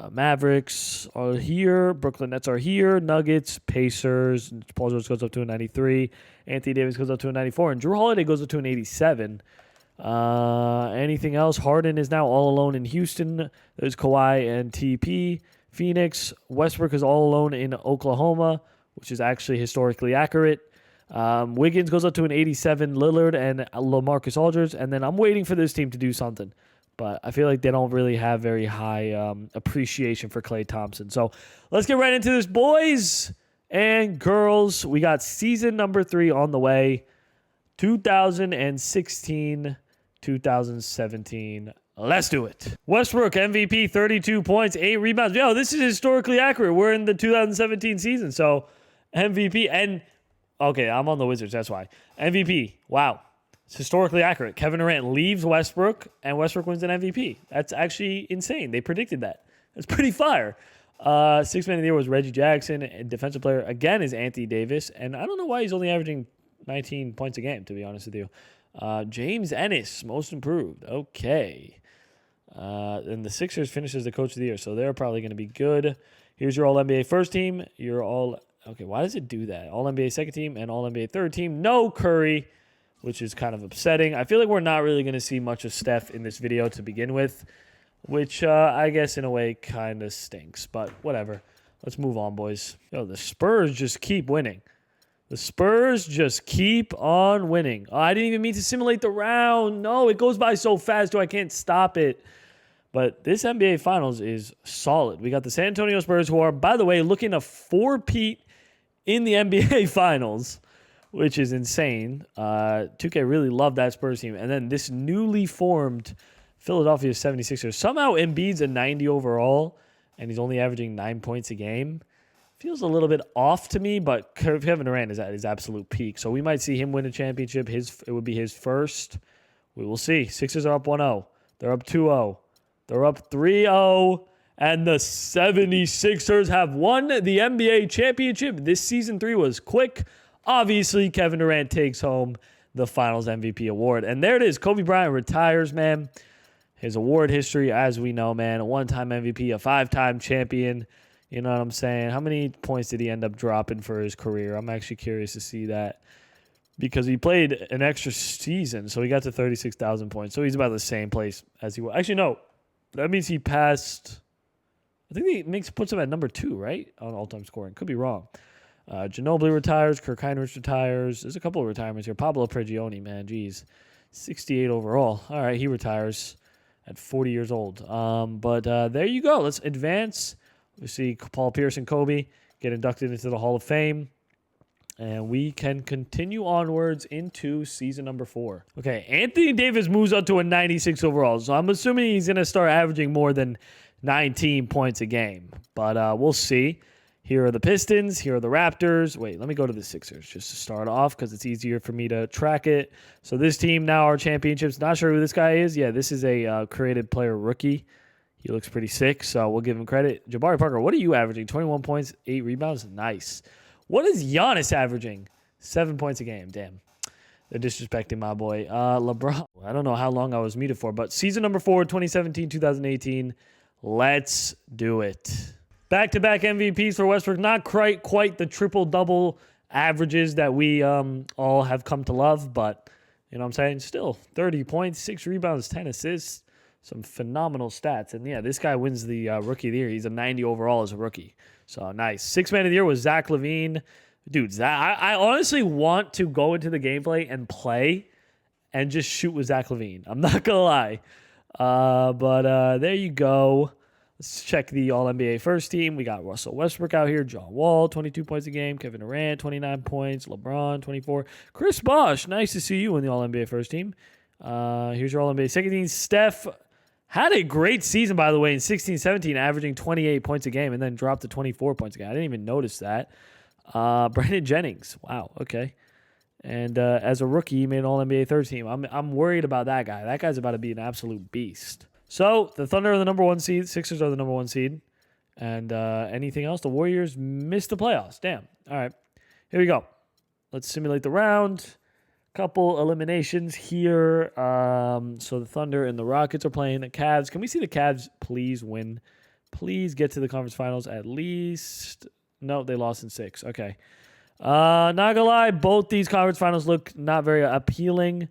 Mavericks are here. Brooklyn Nets are here. Nuggets, Pacers. Paul George goes up to a 93. Anthony Davis goes up to a 94. And Drew Holiday goes up to an 87. Anything else? Harden is now all alone in Houston. There's Kawhi and TP. Phoenix. Westbrook is all alone in Oklahoma, which is actually historically accurate. Wiggins goes up to an 87, Lillard and LaMarcus Aldridge, and then I'm waiting for this team to do something. But I feel like they don't really have very high appreciation for Klay Thompson. So let's get right into this, boys and girls. We got season number 3 on the way, 2016, 2017. Let's do it. Westbrook, MVP, 32 points, 8 rebounds. Yo, this is historically accurate. We're in the 2017 season, so MVP and... Okay, I'm on the Wizards, that's why. MVP, wow. It's historically accurate. Kevin Durant leaves Westbrook, and Westbrook wins an MVP. That's actually insane. They predicted that. That's pretty fire. Sixth man of the year was Reggie Jackson, and defensive player, again, is Anthony Davis, and I don't know why he's only averaging 19 points a game, to be honest with you. James Ennis, most improved. Okay. And the Sixers finishes the coach of the year, so they're probably going to be good. Here's your All-NBA first team. Okay, why does it do that? All-NBA second team and All-NBA third team. No Curry, which is kind of upsetting. I feel like we're not really going to see much of Steph in this video to begin with, which I guess in a way kind of stinks, but whatever. Let's move on, boys. Yo, the Spurs just keep winning. The Spurs just keep on winning. Oh, I didn't even mean to simulate the round. No, it goes by so fast, I can't stop it. But this NBA Finals is solid. We got the San Antonio Spurs, who are, by the way, looking to four-peat in the NBA Finals, which is insane. 2K really loved that Spurs team. And then this newly formed Philadelphia 76ers. Somehow Embiid's a 90 overall, and he's only averaging 9 points a game. Feels a little bit off to me, but Kevin Durant is at his absolute peak. So we might see him win a championship. It would be his first. We will see. Sixers are up 1-0. They're up 2-0. They're up 3-0. And the 76ers have won the NBA championship. This season 3 was quick. Obviously, Kevin Durant takes home the Finals MVP award. And there it is. Kobe Bryant retires, man. His award history, as we know, man. A one-time MVP, a 5-time champion. You know what I'm saying? How many points did he end up dropping for his career? I'm actually curious to see that. Because he played an extra season, so he got to 36,000 points. So he's about the same place as he was. Actually, no. That means he passed... I think he puts him at number 2, right? On all-time scoring. Could be wrong. Ginobili retires. Kirk Heinrich retires. There's a couple of retirements here. Pablo Prigioni, man. Geez. 68 overall. All right, he retires at 40 years old. But there you go. Let's advance. We see Paul Pierce and Kobe get inducted into the Hall of Fame. And we can continue onwards into season number 4. Okay, Anthony Davis moves up to a 96 overall. So I'm assuming he's going to start averaging more than 19 points a game. But we'll see. Here are the Pistons. Here are the Raptors. Wait, let me go to the Sixers just to start off because it's easier for me to track it. So this team now are championships. Not sure who this guy is. Yeah, this is a created player rookie. He looks pretty sick, so we'll give him credit. Jabari Parker, what are you averaging? 21 points, 8 rebounds? Nice. What is Giannis averaging? 7 points a game. Damn. They're disrespecting my boy. LeBron. I don't know how long I was muted for, but season number 4, 2017-2018. Let's do it. Back-to-back MVPs for Westbrook. Not quite the triple-double averages that we all have come to love, but you know what I'm saying? Still, 30 points, 6 rebounds, 10 assists. Some phenomenal stats. And yeah, this guy wins the Rookie of the Year. He's a 90 overall as a rookie. So nice. Sixth man of the year was Zach LaVine. Dude, I honestly want to go into the gameplay and play and just shoot with Zach LaVine. I'm not going to lie. But there you go. Let's check the All-NBA first team. We got Russell Westbrook out here. John Wall, 22 points a game. Kevin Durant, 29 points. LeBron, 24. Chris Bosh, nice to see you in the All-NBA first team. Here's your All-NBA second team. Steph had a great season, by the way, in 16-17, averaging 28 points a game and then dropped to 24 points a game. I didn't even notice that. Brandon Jennings. Wow, okay. And as a rookie, he made an All-NBA third team. I'm worried about that guy. That guy's about to be an absolute beast. So, the Thunder are the number 1 seed. Sixers are the number 1 seed. And anything else? The Warriors missed the playoffs. Damn. All right. Here we go. Let's simulate the round. Couple eliminations here. So the Thunder and the Rockets are playing the Cavs. Can we see the Cavs please win? Please get to the conference finals at least. No, they lost in 6. Okay. Not gonna lie, both these conference finals look not very appealing.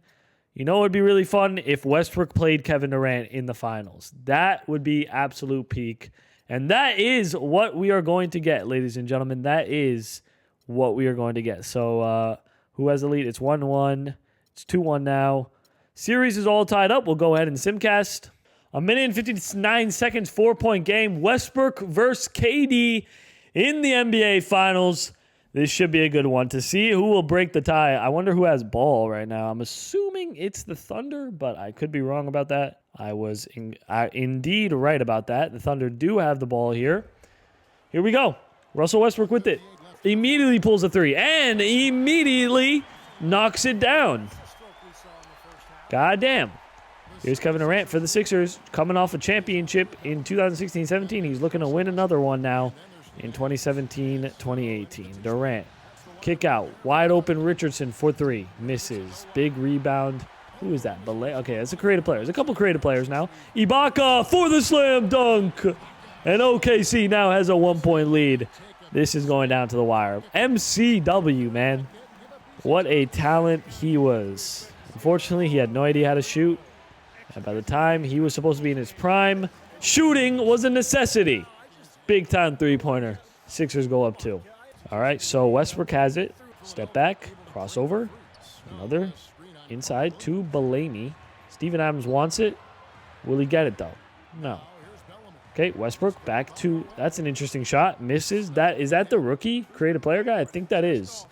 You know, it would be really fun if Westbrook played Kevin Durant in the finals. That would be absolute peak. And that is what we are going to get, ladies and gentlemen. That is what we are going to get. So, Who has the lead? It's 1-1. It's 2-1 now. Series is all tied up. We'll go ahead and simcast. A minute and 59 seconds, 4-point game. Westbrook versus KD in the NBA Finals. This should be a good one to see who will break the tie. I wonder who has ball right now. I'm assuming it's the Thunder, but I could be wrong about that. I was indeed right about that. The Thunder do have the ball here. Here we go. Russell Westbrook with it. Immediately pulls a three and immediately knocks it down. God damn. Here's Kevin Durant for the Sixers, coming off a championship in 2016-17. He's looking to win another one now in 2017-2018. Durant, kick out, wide open Richardson for three, misses. Big rebound. Who is that? Okay, that's a creative player. There's a couple creative players now. Ibaka for the slam dunk. And OKC now has a 1-point lead. This is going down to the wire. MCW, man. What a talent he was. Unfortunately, he had no idea how to shoot. And by the time he was supposed to be in his prime, shooting was a necessity. Big time three-pointer. Sixers go up 2. All right, so Westbrook has it. Step back, crossover. Another inside to Belaney. Steven Adams wants it. Will he get it, though? No. Okay, Westbrook back to... That's an interesting shot. Misses. Is that the rookie creative player guy? I think that is.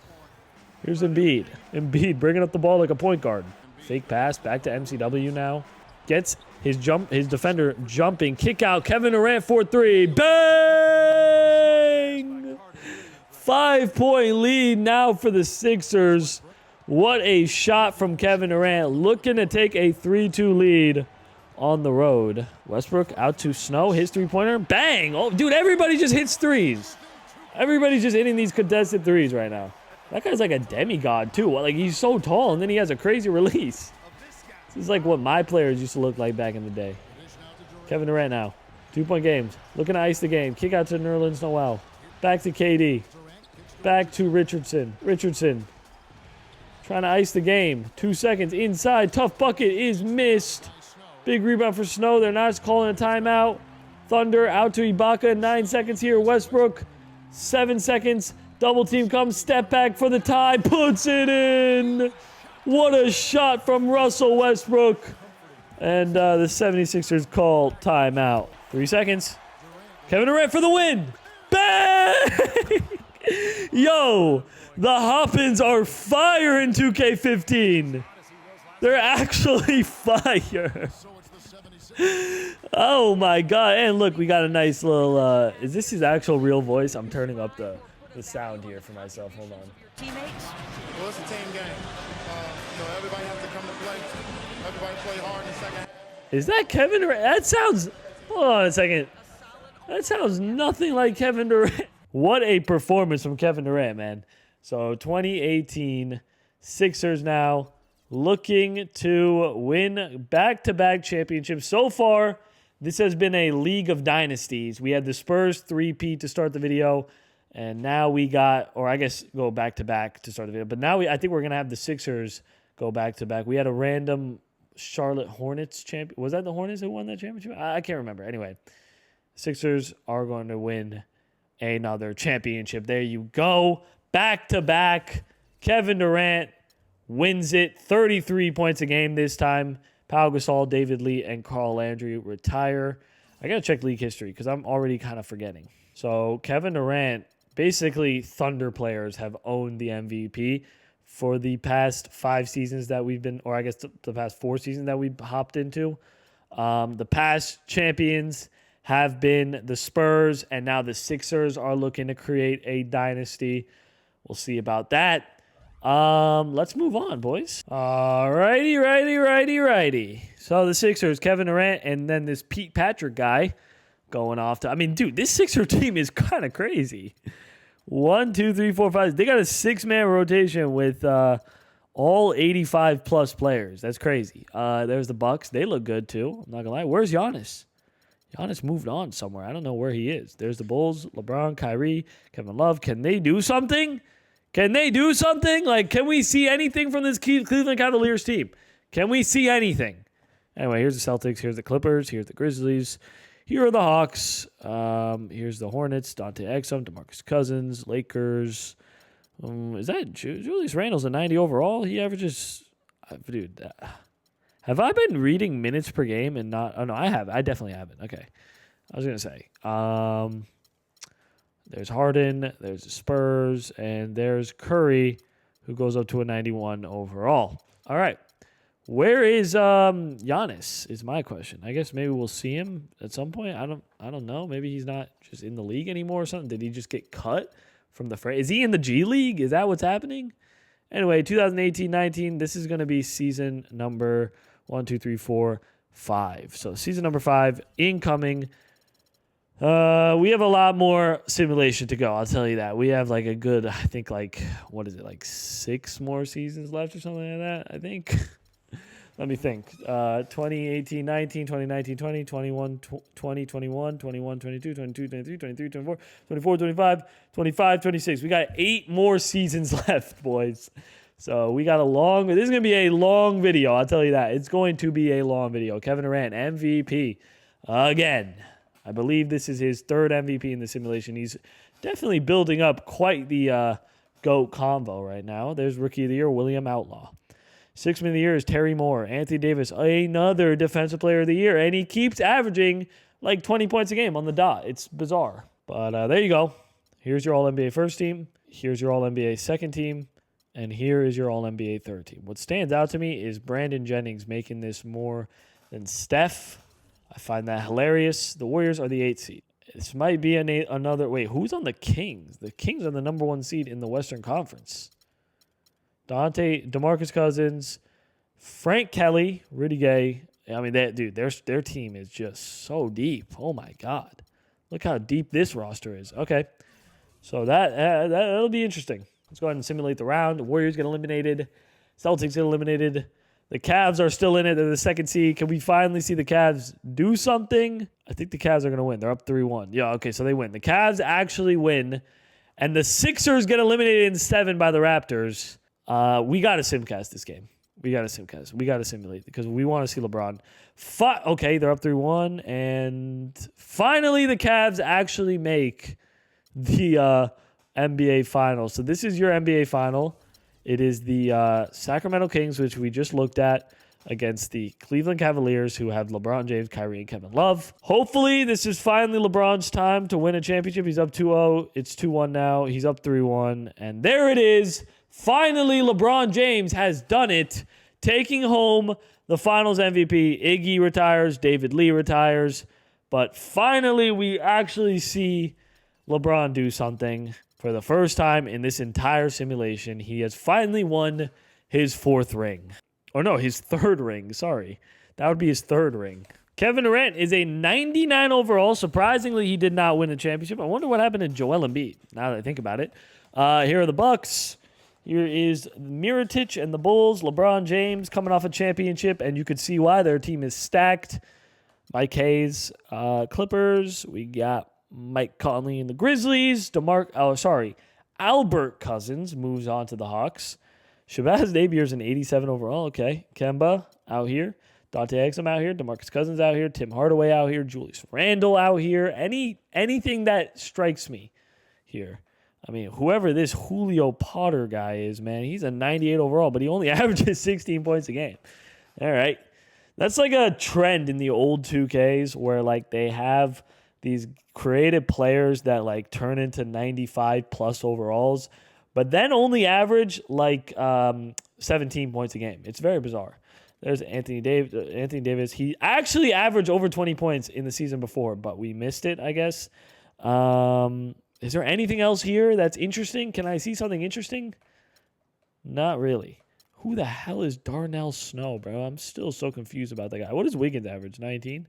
Here's Embiid. Embiid bringing up the ball like a point guard. Fake pass back to MCW now. Gets his defender jumping. Kick out. Kevin Durant for three. Bang! 5-point lead now for the Sixers. What a shot from Kevin Durant. Looking to take a 3-2 lead on the road. Westbrook out to Snow. His three-pointer. Bang! Oh, dude, everybody just hits threes. Everybody's just hitting these contested threes right now. That guy's like a demigod, too. Like, he's so tall, and then he has a crazy release. This is like what my players used to look like back in the day. Kevin Durant now. 2-point games. Looking to ice the game. Kick out to Nerlens Noel. Back to KD. Back to Richardson. Richardson. Trying to ice the game. 2 seconds. Inside. Tough bucket is missed. Big rebound for Snow. They're not calling a timeout. Thunder out to Ibaka. 9 seconds here. Westbrook. 7 seconds. Double team comes. Step back for the tie. Puts it in. What a shot from Russell Westbrook. And the 76ers call timeout. 3 seconds. Kevin Durant for the win. Bang! Yo, the Hoppins are fire in 2K15. They're actually fire. Oh my god. And look, we got a nice little is this his actual real voice? I'm turning up the sound here for myself. Hold on. Teammates? Well, it's a team game. Everybody has to come to play. Everybody play hard in the second half. Is that Kevin Durant? That sounds... Hold on a second. That sounds nothing like Kevin Durant. What a performance from Kevin Durant, man. So 2018 Sixers now looking to win back-to-back championships. So far, this has been a league of dynasties. We had the Spurs 3-peat to start the video. And now we got, or I guess go back-to-back to start the video. But now I think we're going to have the Sixers go back-to-back. We had a random Charlotte Hornets champion. Was that the Hornets who won that championship? I can't remember. Anyway, Sixers are going to win another championship. There you go. Back-to-back. Kevin Durant wins it. 33 points a game this time. Pau Gasol, David Lee, and Carl Landry retire. I got to check league history because I'm already kind of forgetting. So Kevin Durant, basically Thunder players have owned the MVP for the past 5 seasons that we've been, or I guess the past 4 seasons that we've hopped into. The past champions have been the Spurs, and now the Sixers are looking to create a dynasty. We'll see about that. Let's move on, boys. Righty. So the Sixers, Kevin Durant, and then this Pete Patrick guy going off to... I mean, dude, this Sixer team is kind of crazy. 1, 2, 3, 4, 5. They got a 6-man rotation with all 85-plus players. That's crazy. There's the Bucks. They look good, too. I'm not going to lie. Where's Giannis? Giannis moved on somewhere. I don't know where he is. There's the Bulls, LeBron, Kyrie, Kevin Love. Can they do something? Like, can we see anything from this Cleveland Cavaliers team? Can we see anything? Anyway, here's the Celtics. Here's the Clippers. Here's the Grizzlies. Here are the Hawks. Here's the Hornets. Dante Exum, DeMarcus Cousins, Lakers, Is that Julius Randle's a 90 overall? He averages, dude. Have I been reading minutes per game and not? Oh no, I have. I definitely haven't. Okay, I was gonna say. There's Harden, there's the Spurs, and there's Curry, who goes up to a 91 overall. All right. Where is Giannis is my question. I guess maybe we'll see him at some point. I don't know. Maybe he's not just in the league anymore or something. Did he just get cut from the fray? Is he in the G League? Is that what's happening? Anyway, 2018-19, this is going to be season number 5. So season number 5 incoming. We have a lot more simulation to go. I'll tell you that. We have like a good, I think like, what is it? Like 6 more seasons left or something like that, I think. Let me think. 2018-19, 2019-20, 21-20, 21, 21-22, 22-23, 23-24, 24-25, 25-26. We got 8 more seasons left, boys. So we got this is going to be a long video. I'll tell you that. It's going to be a long video. Kevin Durant, MVP again. I believe this is his 3rd MVP in the simulation. He's definitely building up quite the GOAT convo right now. There's Rookie of the Year, William Outlaw. 6th Man of the Year is Terry Moore. Anthony Davis, another Defensive Player of the Year. And he keeps averaging like 20 points a game on the dot. It's bizarre. But there you go. Here's your All-NBA first team. Here's your All-NBA second team. And here is your All-NBA third team. What stands out to me is Brandon Jennings making this more than Steph. I find that hilarious. The Warriors are the 8th seed. This might be another... Wait, who's on the Kings? The Kings are the number 1 seed in the Western Conference. DeMarcus Cousins, Frank Kelly, Rudy Gay. I mean, their team is just so deep. Oh, my God. Look how deep this roster is. Okay. So that'll be interesting. Let's go ahead and simulate the round. The Warriors get eliminated. Celtics get eliminated. The Cavs are still in it. They're the 2nd seed. Can we finally see the Cavs do something? I think the Cavs are going to win. They're up 3-1. Yeah, okay, so they win. The Cavs actually win. And the Sixers get eliminated in 7 by the Raptors. We got to simcast this game. We got to simcast. We got to simulate because we want to see LeBron. Okay, they're up 3-1. And finally, the Cavs actually make the NBA Finals. So this is your NBA Final. It is the Sacramento Kings, which we just looked at, against the Cleveland Cavaliers, who have LeBron James, Kyrie, and Kevin Love. Hopefully, this is finally LeBron's time to win a championship. He's up 2-0. It's 2-1 now. He's up 3-1. And there it is. Finally, LeBron James has done it, taking home the Finals MVP. Iggy retires. David Lee retires. But finally, we actually see LeBron do something. For the first time in this entire simulation, he has finally won his 4th ring. Or no, his 3rd ring. Sorry. That would be his 3rd ring. Kevin Durant is a 99 overall. Surprisingly, he did not win a championship. I wonder what happened to Joel Embiid, now that I think about it. Here are the Bucks. Here is Mirotic and the Bulls. LeBron James coming off a championship, and you could see why their team is stacked. Mike Hayes, Clippers. We got Mike Conley and the Grizzlies. Albert Cousins moves on to the Hawks. Shabazz Nabier's an 87 overall. Okay. Kemba out here. Dante Exum out here. DeMarcus Cousins out here. Tim Hardaway out here. Julius Randle out here. Anything that strikes me here. I mean, whoever this Julio Potter guy is, man, he's a 98 overall, but he only averages 16 points a game. All right. That's like a trend in the old 2Ks where like they have these creative players that like turn into 95 plus overalls, but then only average like 17 points a game. It's very bizarre. There's Anthony Davis. He actually averaged over 20 points in the season before, but we missed it, I guess. Is there anything else here that's interesting? Can I see something interesting? Not really. Who the hell is Darnell Snow, bro? I'm still so confused about that guy. What does Wiggins average? 19?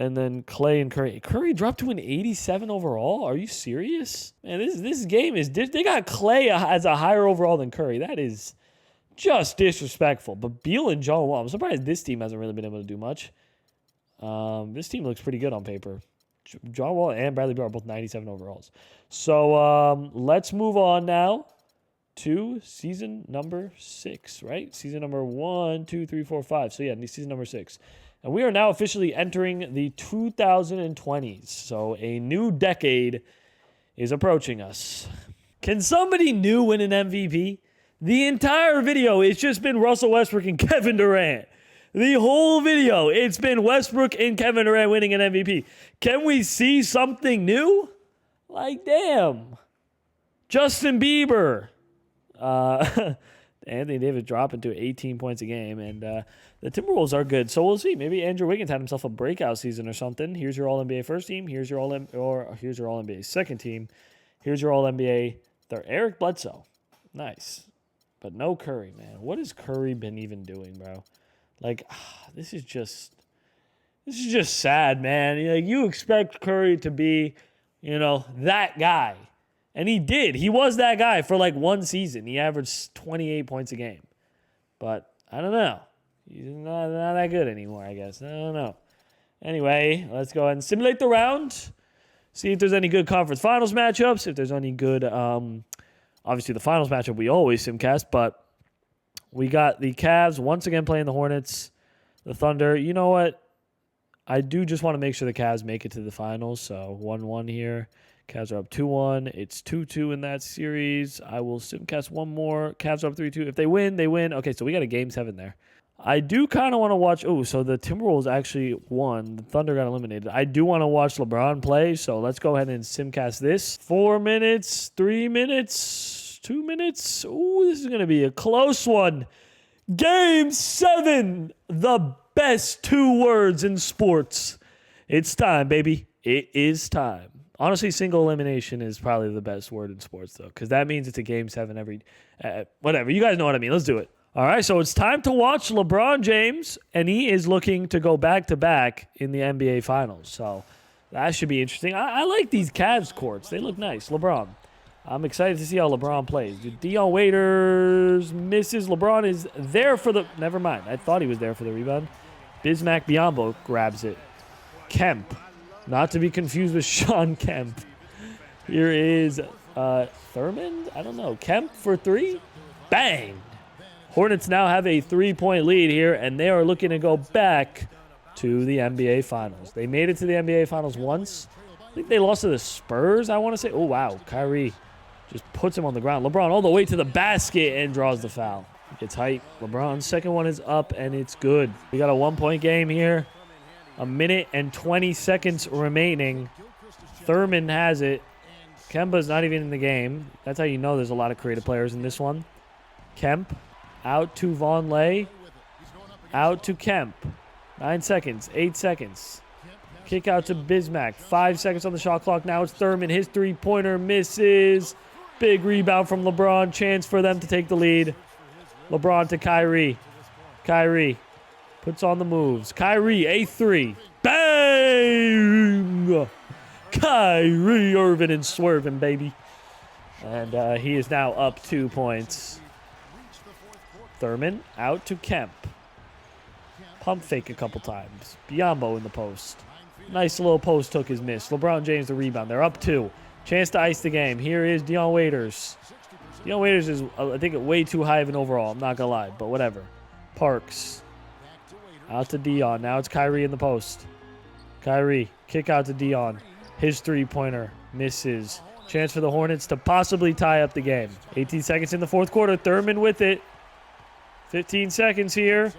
And then Clay and Curry. Curry dropped to an 87 overall? Are you serious? Man, this game is... They got Clay as a higher overall than Curry. That is just disrespectful. But Beal and John Wall, I'm surprised this team hasn't really been able to do much. This team looks pretty good on paper. John Wall and Bradley Beal are both 97 overalls. So let's move on now to season number 6, right? Season number 1, 2, 3, 4, 5. So yeah, season number 6. And we are now officially entering the 2020s. So a new decade is approaching us. Can somebody new win an MVP? The entire video, it's just been Russell Westbrook and Kevin Durant. The whole video, it's been Westbrook and Kevin Durant winning an MVP. Can we see something new? Like, damn. Justin Bieber. Anthony Davis dropping to 18 points a game, and the Timberwolves are good. So we'll see. Maybe Andrew Wiggins had himself a breakout season or something. Here's your All-NBA first team. Here's your All-NBA second team. Here's your All-NBA third. Eric Bledsoe. Nice. But no Curry, man. What has Curry been even doing, bro? Like, this is just sad, man. Like, you expect Curry to be, that guy. And he did. He was that guy for like one season. He averaged 28 points a game. But I don't know. He's not that good anymore, I guess. I don't know. Anyway, let's go ahead and simulate the round. See if there's any good conference finals matchups. If there's any good, obviously the finals matchup we always simcast. But we got the Cavs once again playing the Hornets. The Thunder. You know what? I do just want to make sure the Cavs make it to the finals. So 1-1 here. Cavs are up 2-1. It's 2-2 in that series. I will simcast one more. Cavs are up 3-2. If they win, they win. Okay, so we got a Game 7 there. I do kind of want to watch. Oh, so the Timberwolves actually won. The Thunder got eliminated. I do want to watch LeBron play, so let's go ahead and simcast this. 4 minutes, 3 minutes, 2 minutes. Ooh, this is going to be a close one. Game 7. The best 2 words in sports. It's time, baby. It is time. Honestly, single elimination is probably the best word in sports, though, because that means it's a Game 7 every... whatever. You guys know what I mean. Let's do it. All right, so it's time to watch LeBron James, and he is looking to go back-to-back in the NBA Finals. So that should be interesting. I like these Cavs courts. They look nice. LeBron. I'm excited to see how LeBron plays. Dion Waiters misses. LeBron is there for the... Never mind. I thought he was there for the rebound. Bismack Biyombo grabs it. Kemp. Not to be confused with Sean Kemp. Here is Thurman? I don't know. Kemp for 3? Bang! Hornets now have a 3-point lead here, and they are looking to go back to the NBA Finals. They made it to the NBA Finals once. I think they lost to the Spurs, I want to say. Oh, wow. Kyrie just puts him on the ground. LeBron all the way to the basket and draws the foul. Gets height. LeBron's second one is up, and it's good. We got a 1-point game here. 1 minute and 20 seconds remaining. Thurman has it. Kemba's not even in the game. That's how you know there's a lot of creative players in this one. Kemp out to Vonleh. Out to Kemp. 9 seconds. 8 seconds. Kick out to Bismack. 5 seconds on the shot clock. Now it's Thurman. His three-pointer misses. Big rebound from LeBron. Chance for them to take the lead. LeBron to Kyrie. Kyrie puts on the moves. Kyrie, a 3. Bang! Kyrie Irving and swerving, baby. And he is now up 2 points. Thurman out to Kemp. Pump fake a couple times. Biyombo in the post. Nice little post took his miss. LeBron James the rebound. They're up 2. Chance to ice the game. Here is Dion Waiters. Dion Waiters is, I think, way too high of an overall. I'm not going to lie, but whatever. Parks. Out to Dion. Now it's Kyrie in the post. Kyrie. Kick out to Dion. His three-pointer misses. Chance for the Hornets to possibly tie up the game. 18 seconds in the fourth quarter. Thurman with it. 15 seconds here.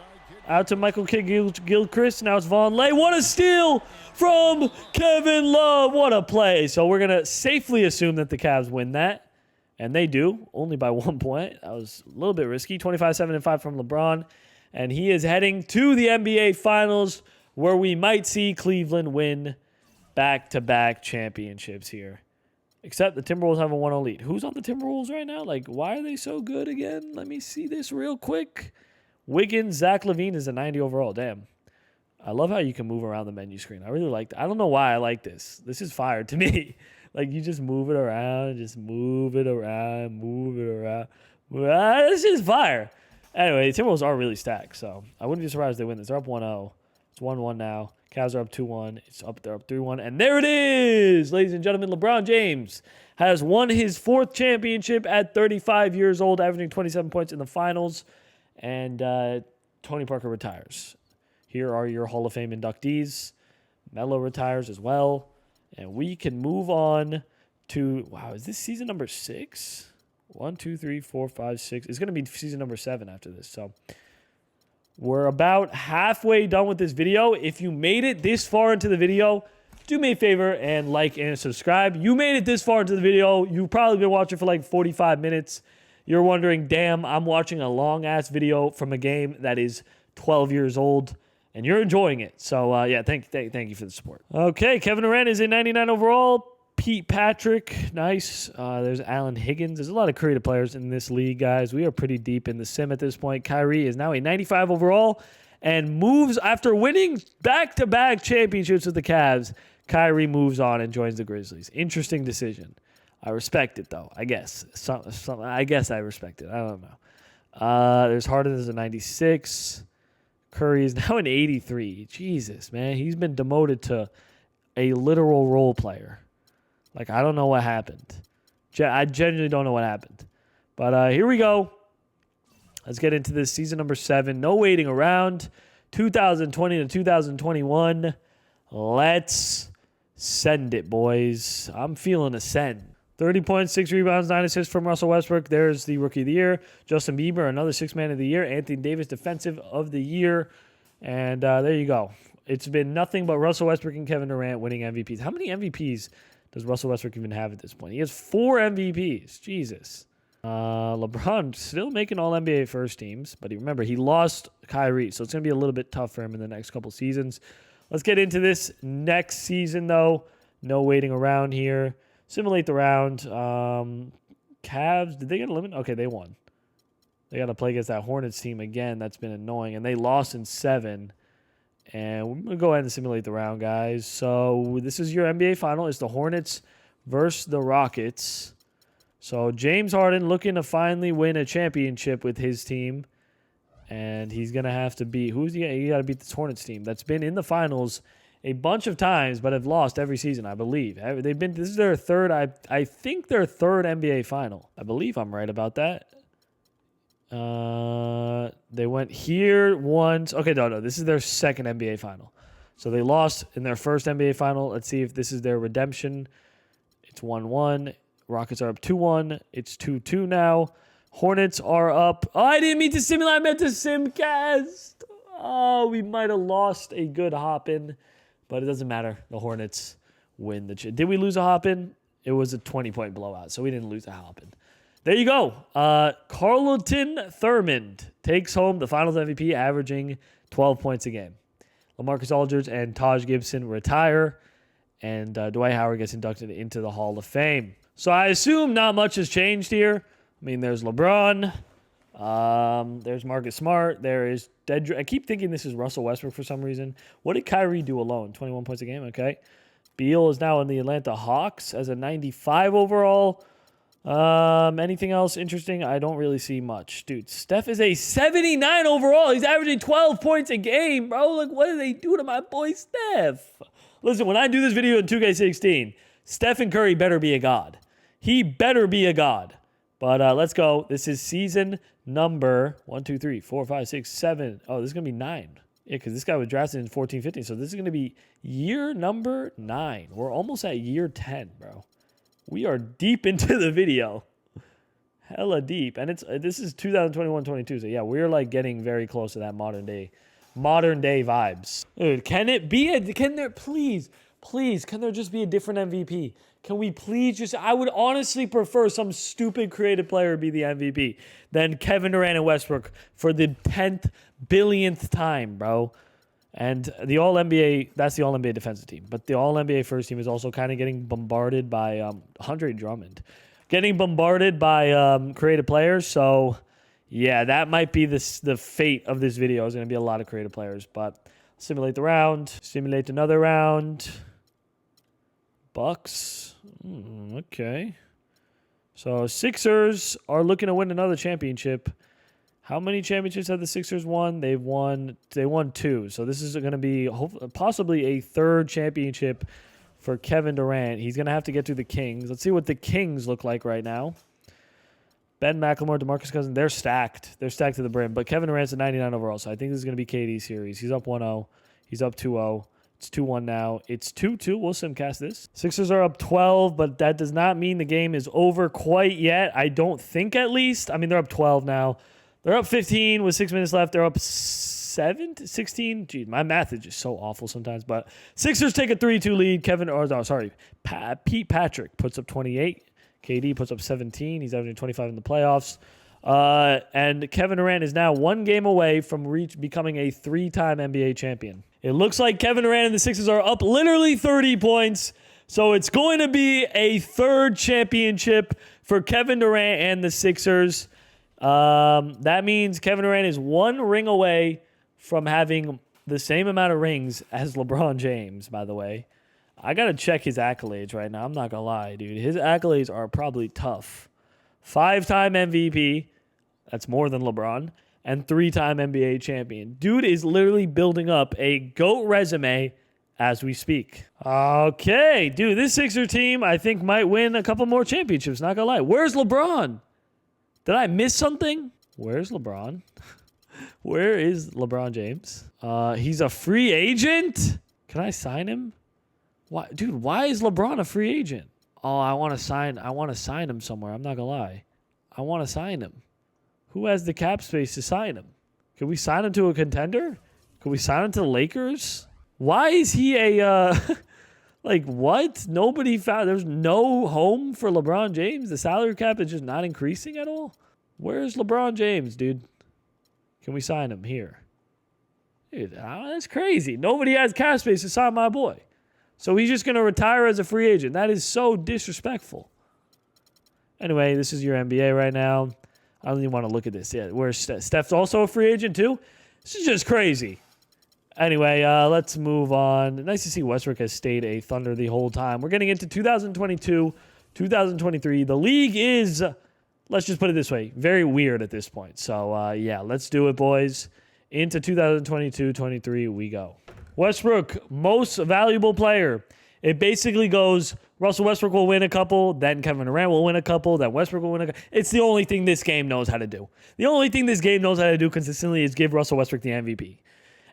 Out to Michael Kidd-Gilchrist. Now it's Vonleh. What a steal from Kevin Love. What a play. So we're going to safely assume that the Cavs win that. And they do. Only by 1 point. That was a little bit risky. 25-7-5 from LeBron. And he is heading to the NBA Finals, where we might see Cleveland win back-to-back championships here. Except the Timberwolves have a 1-0 lead. Who's on the Timberwolves right now? Like, why are they so good again? Let me see this real quick. Wiggins, Zach LaVine is a 90 overall. Damn. I love how you can move around the menu screen. I really like that. I don't know why I like this. This is fire to me. Like, you just move it around, just move it around, move it around. This is fire. Anyway, the Timberwolves are really stacked, so I wouldn't be surprised if they win this. They're up 1-0. It's 1-1 now. Cavs are up 2-1. They're up 3-1. And there it is, ladies and gentlemen. LeBron James has won his 4th championship at 35 years old, averaging 27 points in the finals. And Tony Parker retires. Here are your Hall of Fame inductees. Melo retires as well. And we can move on Wow, is this season number 6? 1, 2, 3, 4, 5, 6. It's going to be season number 7 after this. So we're about halfway done with this video. If you made it this far into the video, do me a favor and like and subscribe. You made it this far into the video. You've probably been watching for like 45 minutes. You're wondering, damn, I'm watching a long-ass video from a game that is 12 years old, and you're enjoying it. So, yeah, thank you for the support. Okay, Kevin Durant is a 99 overall. Pete Patrick, nice. There's Allen Higgins. There's a lot of creative players in this league, guys. We are pretty deep in the sim at this point. Kyrie is now a 95 overall and moves after winning back-to-back championships with the Cavs. Kyrie moves on and joins the Grizzlies. Interesting decision. I respect it, though, I guess. I guess I respect it. I don't know. There's Harden as a 96. Curry is now an 83. Jesus, man. He's been demoted to a literal role player. Like, I don't know what happened. I genuinely don't know what happened. But here we go. Let's get into this season number 7. No waiting around. 2020 to 2021. Let's send it, boys. I'm feeling a send. 30 points, 6 rebounds, 9 assists from Russell Westbrook. There's the Rookie of the Year. Justin Bieber, another 6th Man of the Year. Anthony Davis, Defensive of the Year. And there you go. It's been nothing but Russell Westbrook and Kevin Durant winning MVPs. How many MVPs does Russell Westbrook even have at this point? He has 4 MVPs. Jesus. LeBron still making all-NBA first teams. But remember, he lost Kyrie. So it's going to be a little bit tough for him in the next couple seasons. Let's get into this next season, though. No waiting around here. Simulate the round. Cavs, did they get eliminated? Okay, they won. They got to play against that Hornets team again. That's been annoying. And they lost in 7. And we're going to go ahead and simulate the round, guys. So this is your NBA final. It's the Hornets versus the Rockets. So James Harden looking to finally win a championship with his team. And he's going to have to beat, who's he got to beat this Hornets team that's been in the finals a bunch of times, but have lost every season, I believe. This is their third, I think their third NBA final. I believe I'm right about that. They went here once. Okay, no, this is their second NBA final. So they lost in their first NBA final. Let's see if this is their redemption. It's 1-1. Rockets are up 2-1. It's 2-2 now. Hornets are up. Oh, I didn't mean to simulate. I meant to simcast. Oh, we might have lost a good hop-in, but it doesn't matter. The Hornets win the Did we lose a hop-in? It was a 20-point blowout, so we didn't lose a hop-in. There you go. Carlton Thurmond takes home the Finals MVP, averaging 12 points a game. LaMarcus Aldridge and Taj Gibson retire, and Dwight Howard gets inducted into the Hall of Fame. So I assume not much has changed here. I mean, there's LeBron. There's Marcus Smart. There is Dedrick. I keep thinking this is Russell Westbrook for some reason. What did Kyrie do alone? 21 points a game. Okay. Beal is now in the Atlanta Hawks as a 95 overall. Anything else interesting? I don't really see much. Dude, Steph is a 79 overall. He's averaging 12 points a game, bro. Like, what do they do to my boy Steph? Listen, when I do this video in 2K16, Stephen Curry better be a god. He better be a god. But let's go. This is season number 1, 2, 3, 4, 5, 6, 7. Oh, this is going to be 9. Yeah, because this guy was drafted in 14, 15. So this is going to be year number 9. We're almost at year 10, bro. We are deep into the video. Hella deep. And this is 2021-22. So yeah, we're like getting very close to that modern day vibes. Dude, can there just be a different MVP? Can we please just, I would honestly prefer some stupid creative player be the MVP than Kevin Durant and Westbrook for the 10th billionth time, bro. And the All-NBA, that's the All-NBA defensive team. But the All-NBA first team is also kind of getting bombarded by Andre Drummond. Getting bombarded by creative players. So, yeah, that might be the fate of this video. Is going to be a lot of creative players. But simulate the round. Simulate another round. Bucks. Okay. So, Sixers are looking to win another championship. How many championships have the Sixers won? They won 2. So this is going to be possibly a third championship for Kevin Durant. He's going to have to get through the Kings. Let's see what the Kings look like right now. Ben McLemore, DeMarcus Cousins, they're stacked. They're stacked to the brim. But Kevin Durant's a 99 overall, so I think this is going to be KD's series. He's up 1-0. He's up 2-0. It's 2-1 now. It's 2-2. We'll simcast this. Sixers are up 12, but that does not mean the game is over quite yet. I don't think, at least. I mean, they're up 12 now. They're up 15 with 6 minutes left. They're up 16. Geez, my math is just so awful sometimes. But Sixers take a 3-2 lead. Pete Patrick puts up 28. KD puts up 17. He's averaging 25 in the playoffs. And Kevin Durant is now 1 game away from becoming a 3-time NBA champion. It looks like Kevin Durant and the Sixers are up literally 30 points. So it's going to be a 3rd championship for Kevin Durant and the Sixers. That means Kevin Durant is 1 ring away from having the same amount of rings as LeBron James, by the way. I got to check his accolades right now. I'm not going to lie, dude. His accolades are probably tough. 5-time MVP. That's more than LeBron. And 3-time NBA champion. Dude is literally building up a GOAT resume as we speak. Okay, dude, this Sixer team, I think, might win a couple more championships. Not going to lie. Where's LeBron? Did I miss something? Where's LeBron? Where is LeBron James? He's a free agent? Can I sign him? Why, dude, why is LeBron a free agent? Oh, I want to sign him somewhere. I'm not going to lie. I want to sign him. Who has the cap space to sign him? Can we sign him to a contender? Can we sign him to the Lakers? Why is he a like what? Nobody found there's no home for LeBron James. The salary cap is just not increasing at all. Where's LeBron James, dude? Can we sign him here? Dude, that's crazy. Nobody has cap space to sign my boy. So he's just going to retire as a free agent. That is so disrespectful. Anyway, this is your NBA right now. I don't even want to look at this yet. Where's Steph's also a free agent too? This is just crazy. Anyway, let's move on. Nice to see Westbrook has stayed a Thunder the whole time. We're getting into 2022, 2023. The league is, let's just put it this way, very weird at this point. So, yeah, let's do it, boys. Into 2022-23 we go. Westbrook, most valuable player. It basically goes, Russell Westbrook will win a couple, then Kevin Durant will win a couple, then Westbrook will win a couple. It's the only thing this game knows how to do. The only thing this game knows how to do consistently is give Russell Westbrook the MVP.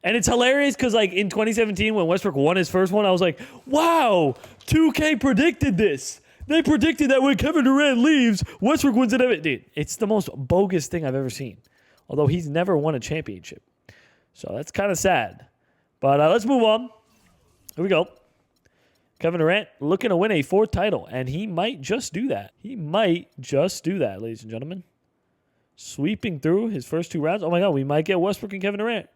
And it's hilarious because, like, in 2017 when Westbrook won his first one, I was like, wow, 2K predicted this. They predicted that when Kevin Durant leaves, Westbrook wins it. Dude, it's the most bogus thing I've ever seen. Although he's never won a championship. So that's kind of sad. But let's move on. Here we go. Kevin Durant looking to win a 4th title, and he might just do that. He might just do that, ladies and gentlemen. Sweeping through his first 2 rounds. Oh, my God, we might get Westbrook and Kevin Durant.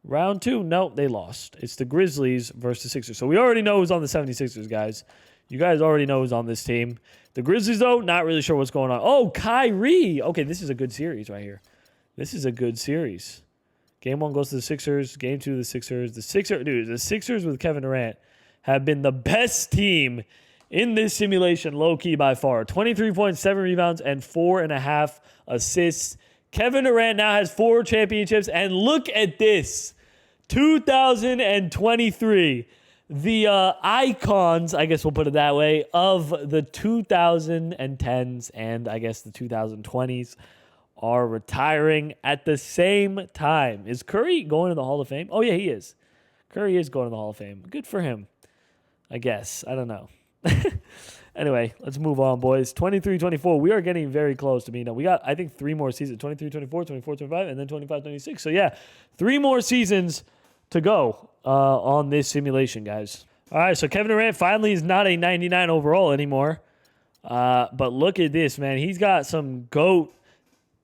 Round 2, no, they lost. It's the Grizzlies versus the Sixers. So we already know who's on the 76ers, guys. You guys already know who's on this team. The Grizzlies, though, not really sure what's going on. Oh, Kyrie. Okay, this is a good series right here. This is a good series. Game 1 goes to the Sixers. Game 2 the Sixers. The Sixers with Kevin Durant have been the best team in this simulation, low-key by far. 23 points, 7 rebounds, and 4.5 assists. Kevin Durant now has 4 championships, and look at this. 2023. The icons, I guess we'll put it that way, of the 2010s and I guess the 2020s are retiring at the same time. Is Curry going to the Hall of Fame? Oh, yeah, he is. Curry is going to the Hall of Fame. Good for him, I guess. I don't know. Anyway, let's move on, boys. 23-24. We are getting very close to being done. We got, I think, 3 more seasons. 23-24, 24-25, and then 25-26. So, yeah, 3 more seasons to go on this simulation, guys. All right, so Kevin Durant finally is not a 99 overall anymore. But look at this, man. He's got some GOAT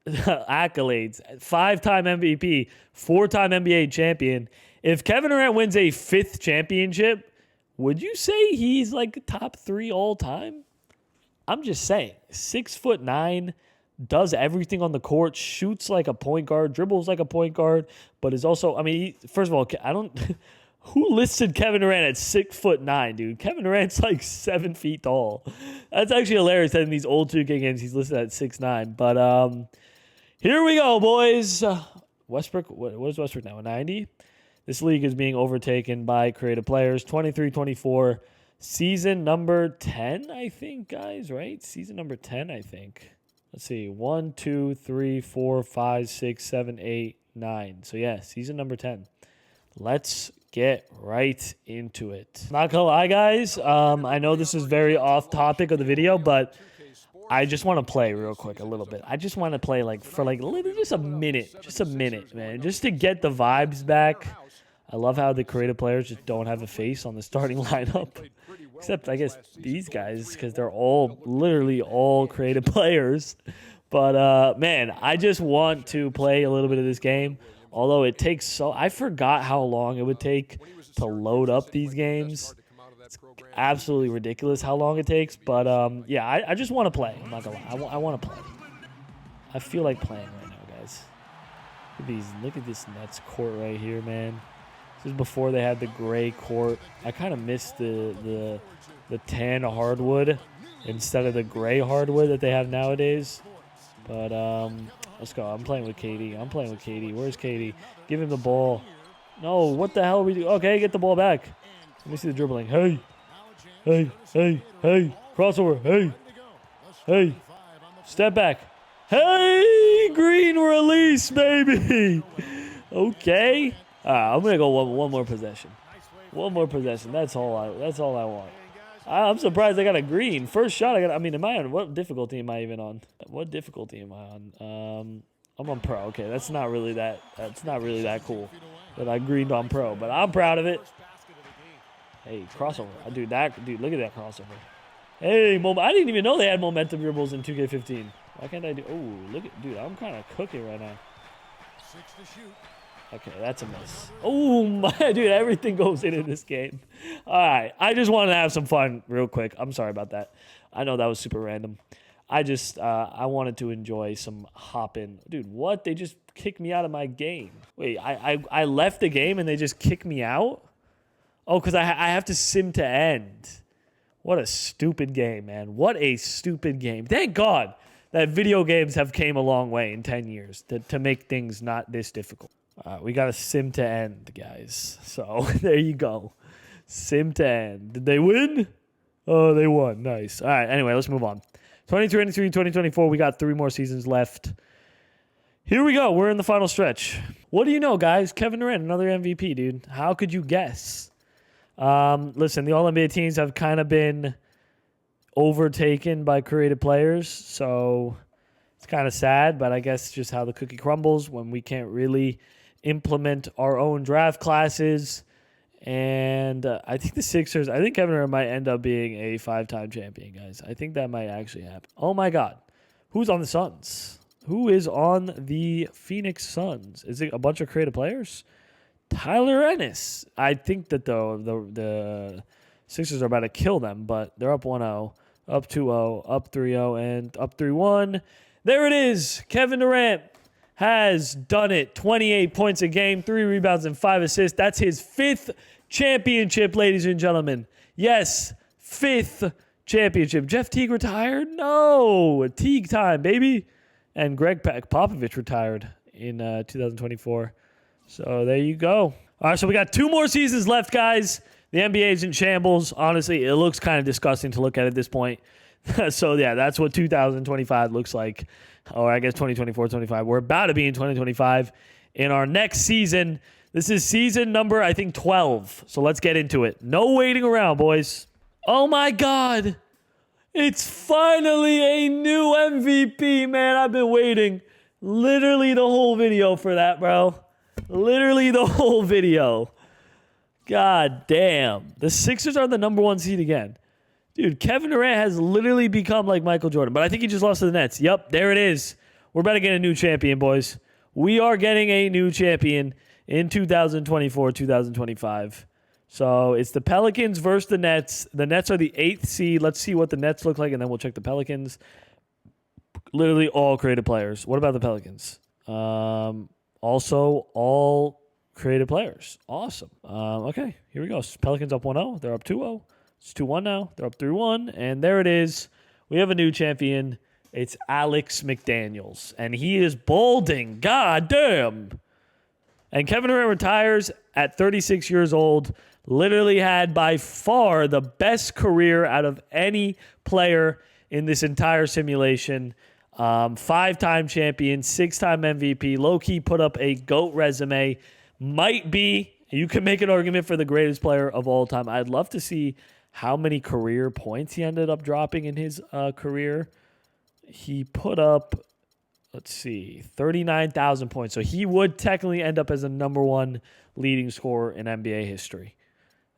accolades. 5-time MVP, 4-time NBA champion. If Kevin Durant wins a 5th championship, would you say he's like top 3 all time? I'm just saying. 6'9", does everything on the court, shoots like a point guard, dribbles like a point guard, but is also, I mean, first of all, who listed Kevin Durant at 6'9", dude? Kevin Durant's like 7 feet tall. That's actually hilarious that in these old 2K games he's listed at 6'9". But here we go, boys. Westbrook, what is Westbrook now, a 90? This league is being overtaken by creative players. 23-24, season number 10, I think, guys, right? Season number 10, I think. Let's see, 1, 2, 3, 4, 5, 6, 7, 8, 9. So, yeah, season number 10. Let's get right into it. Not gonna lie, guys. I know this is very off topic of the video, but I just want to play real quick a little bit. I just want to play for literally just a minute, man, just to get the vibes back. I love how the creative players just don't have a face on the starting lineup, except I guess these guys, because they're literally all creative players. But man, I just want to play a little bit of this game. Although it takes I forgot how long it would take to load up these games. It's absolutely ridiculous how long it takes. But yeah, I just want to play. I'm not gonna lie. I want to play. I feel like playing right now, guys. Look at this Nets court right here, man. This is before they had the gray court. I kind of missed the tan hardwood instead of the gray hardwood that they have nowadays. But let's go. I'm playing with KD. Where's KD? Give him the ball. No, what the hell are we doing? Okay, get the ball back. Let me see the dribbling. Hey. Crossover. Hey. Step back. Hey, green release, baby. Okay. I'm gonna go one more possession. That's all I want. I'm surprised I got a green. First shot am I on? What difficulty am I even on? I'm on pro. Okay, that's not really that cool that I greened on pro, but I'm proud of it. Hey, crossover. Dude, look at that crossover. Hey, I didn't even know they had momentum dribbles in 2K15. Why can't I do? Oh, dude, I'm kind of cooking right now. Okay, that's a miss. Oh, my, dude, everything goes in this game. All right, I just wanted to have some fun real quick. I'm sorry about that. I know that was super random. I wanted to enjoy some hopping. Dude, what? They just kicked me out of my game. Wait, I left the game and they just kicked me out? Oh, because I have to sim to end. What a stupid game, man. What a stupid game. Thank God that video games have came a long way in 10 years to make things not this difficult. We got a sim to end, guys. So there you go. Sim to end. Did they win? Oh, they won. Nice. All right. Anyway, let's move on. 2023, 2024. We got 3 more seasons left. Here we go. We're in the final stretch. What do you know, guys? Kevin Durant, another MVP, dude. How could you guess? Listen, the All-NBA teams have kind of been overtaken by creative players, so it's kind of sad, but I guess just how the cookie crumbles when we can't really implement our own draft classes. And I think Kevin Durant might end up being a 5-time champion, guys. I think that might actually happen. Oh, my God. Who's on the Suns? Who is on the Phoenix Suns? Is it a bunch of creative players? Tyler Ennis. I think that, though, the Sixers are about to kill them, but they're up 1-0, up 2-0, up 3-0, and up 3-1. There it is. Kevin Durant has done it. 28 points a game, 3 rebounds, and 5 assists. That's his 5th championship, ladies and gentlemen. Yes, 5th championship. Jeff Teague retired? No. Teague time, baby. And Greg Popovich retired in 2024. So there you go. All right, so we got 2 more seasons left, guys. The NBA is in shambles. Honestly, it looks kind of disgusting to look at this point. So, yeah, that's what 2025 looks like. Or I guess 2024, 25. We're about to be in 2025 in our next season. This is season number, I think, 12. So let's get into it. No waiting around, boys. Oh, my God. It's finally a new MVP, man. I've been waiting literally the whole video for that, bro. Literally the whole video. God damn. The Sixers are the number 1 seed again. Dude, Kevin Durant has literally become like Michael Jordan, but I think he just lost to the Nets. Yep, there it is. We're about to get a new champion, boys. We are getting a new champion in 2024, 2025. So it's the Pelicans versus the Nets. The Nets are the 8th seed. Let's see what the Nets look like, and then we'll check the Pelicans. Literally all creative players. What about the Pelicans? Also all creative players. Awesome. Okay, here we go. Pelicans up 1-0. They're up 2-0. It's 2-1 now. They're up 3-1. And there it is. We have a new champion. It's Alex McDaniels. And he is balding. God damn. And Kevin Durant retires at 36 years old. Literally had by far the best career out of any player in this entire simulation. 5-time champion, 6-time MVP. Low-key put up a GOAT resume. Might be, You can make an argument for the greatest player of all time. I'd love to see how many career points he ended up dropping in his career. He put up, let's see, 39,000 points. So he would technically end up as the number one leading scorer in NBA history.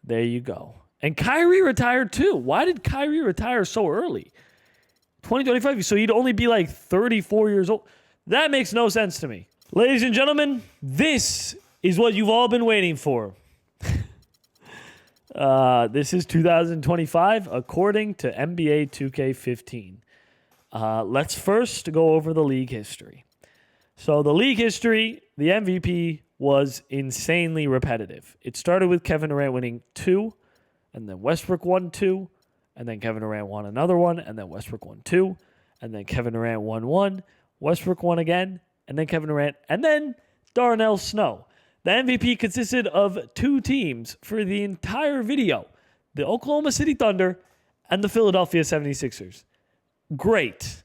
There you go. And Kyrie retired too. Why did Kyrie retire so early? 2025, so he'd only be like 34 years old. That makes no sense to me. Ladies and gentlemen, this is what you've all been waiting for. This is 2025 according to NBA 2K15. Let's first go over the league history. So the league history, the MVP was insanely repetitive. It started with Kevin Durant winning 2, and then Westbrook won 2, and then Kevin Durant won another one, and then Westbrook won 2, and then Kevin Durant won 1, Westbrook won again, and then Kevin Durant, and then Darnell Snow. The MVP consisted of 2 teams for the entire video, the Oklahoma City Thunder and the Philadelphia 76ers. Great.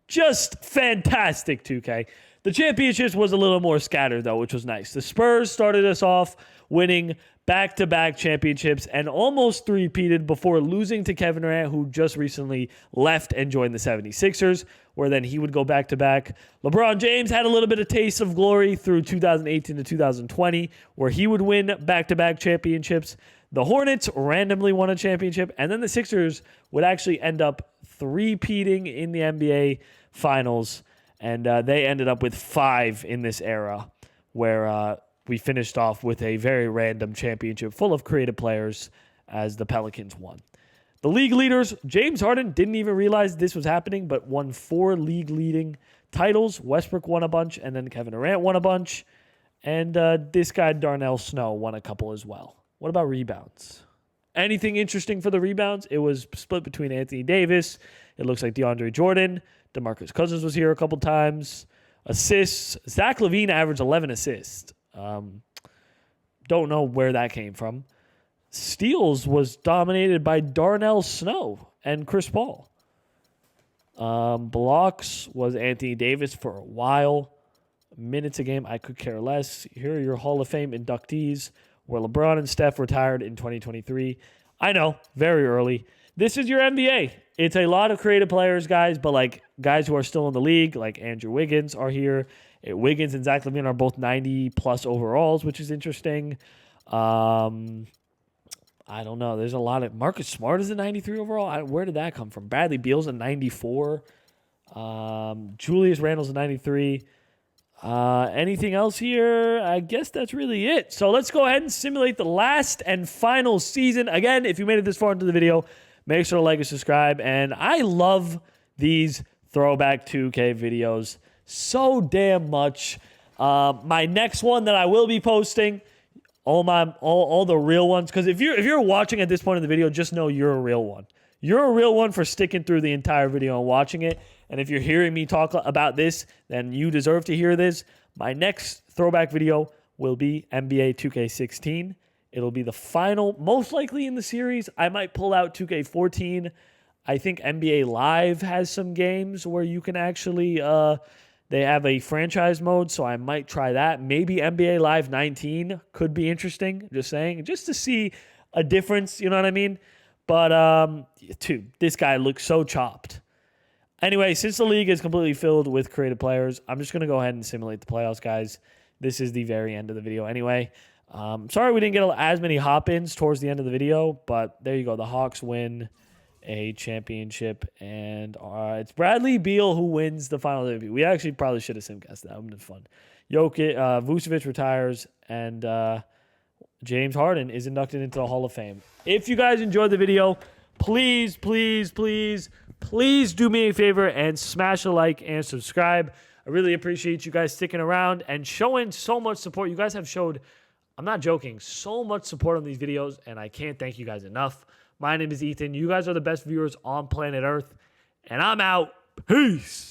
Just fantastic, 2K. The championships was a little more scattered, though, which was nice. The Spurs started us off winning back-to-back championships and almost three-peated before losing to Kevin Durant, who just recently left and joined the 76ers, where then he would go back-to-back. LeBron James had a little bit of taste of glory through 2018 to 2020, where he would win back-to-back championships. The Hornets randomly won a championship, and then the Sixers would actually end up three-peating in the NBA Finals, and they ended up with 5 in this era, where we finished off with a very random championship full of creative players as the Pelicans won. The league leaders, James Harden didn't even realize this was happening, but won 4 league-leading titles. Westbrook won a bunch, and then Kevin Durant won a bunch. And this guy, Darnell Snow, won a couple as well. What about rebounds? Anything interesting for the rebounds? It was split between Anthony Davis. It looks like DeAndre Jordan. DeMarcus Cousins was here a couple times. Assists. Zach LaVine averaged 11 assists. Don't know where that came from. Steals was dominated by Darnell Snow and Chris Paul. Blocks was Anthony Davis for a while. Minutes a game, I could care less. Here are your Hall of Fame inductees, where LeBron and Steph retired in 2023. I know, very early. This is your NBA. It's a lot of creative players, guys, but like guys who are still in the league, like Andrew Wiggins are here. Wiggins and Zach LaVine are both 90-plus overalls, which is interesting. I don't know. There's a lot of... Marcus Smart is a 93 overall. Where did that come from? Bradley Beal's a 94. Julius Randle's a 93. Anything else here? I guess that's really it. So let's go ahead and simulate the last and final season. Again, if you made it this far into the video, make sure to like and subscribe. And I love these throwback 2K videos so damn much. My next one that I will be posting, all the real ones, because if you're watching at this point in the video, just know you're a real one. You're a real one for sticking through the entire video and watching it. And if you're hearing me talk about this, then you deserve to hear this. My next throwback video will be NBA 2K16. It'll be the final, most likely in the series. I might pull out 2K14. I think NBA Live has some games where you can actually, they have a franchise mode, so I might try that. Maybe NBA Live 19 could be interesting, just saying, just to see a difference, you know what I mean? But, dude, this guy looks so chopped. Anyway, since the league is completely filled with creative players, I'm just going to go ahead and simulate the playoffs, guys. This is the very end of the video anyway. Sorry we didn't get as many hop-ins towards the end of the video, but there you go. The Hawks win a championship, and it's Bradley Beal who wins the final MVP. We actually probably should have simcast that. That would have been fun. Vucevic retires, and James Harden is inducted into the Hall of Fame. If you guys enjoyed the video, please, please, please, please do me a favor and smash a like and subscribe. I really appreciate you guys sticking around and showing so much support. You guys have showed, I'm not joking, so much support on these videos, and I can't thank you guys enough. My name is Ethan. You guys are the best viewers on planet Earth, and I'm out. Peace.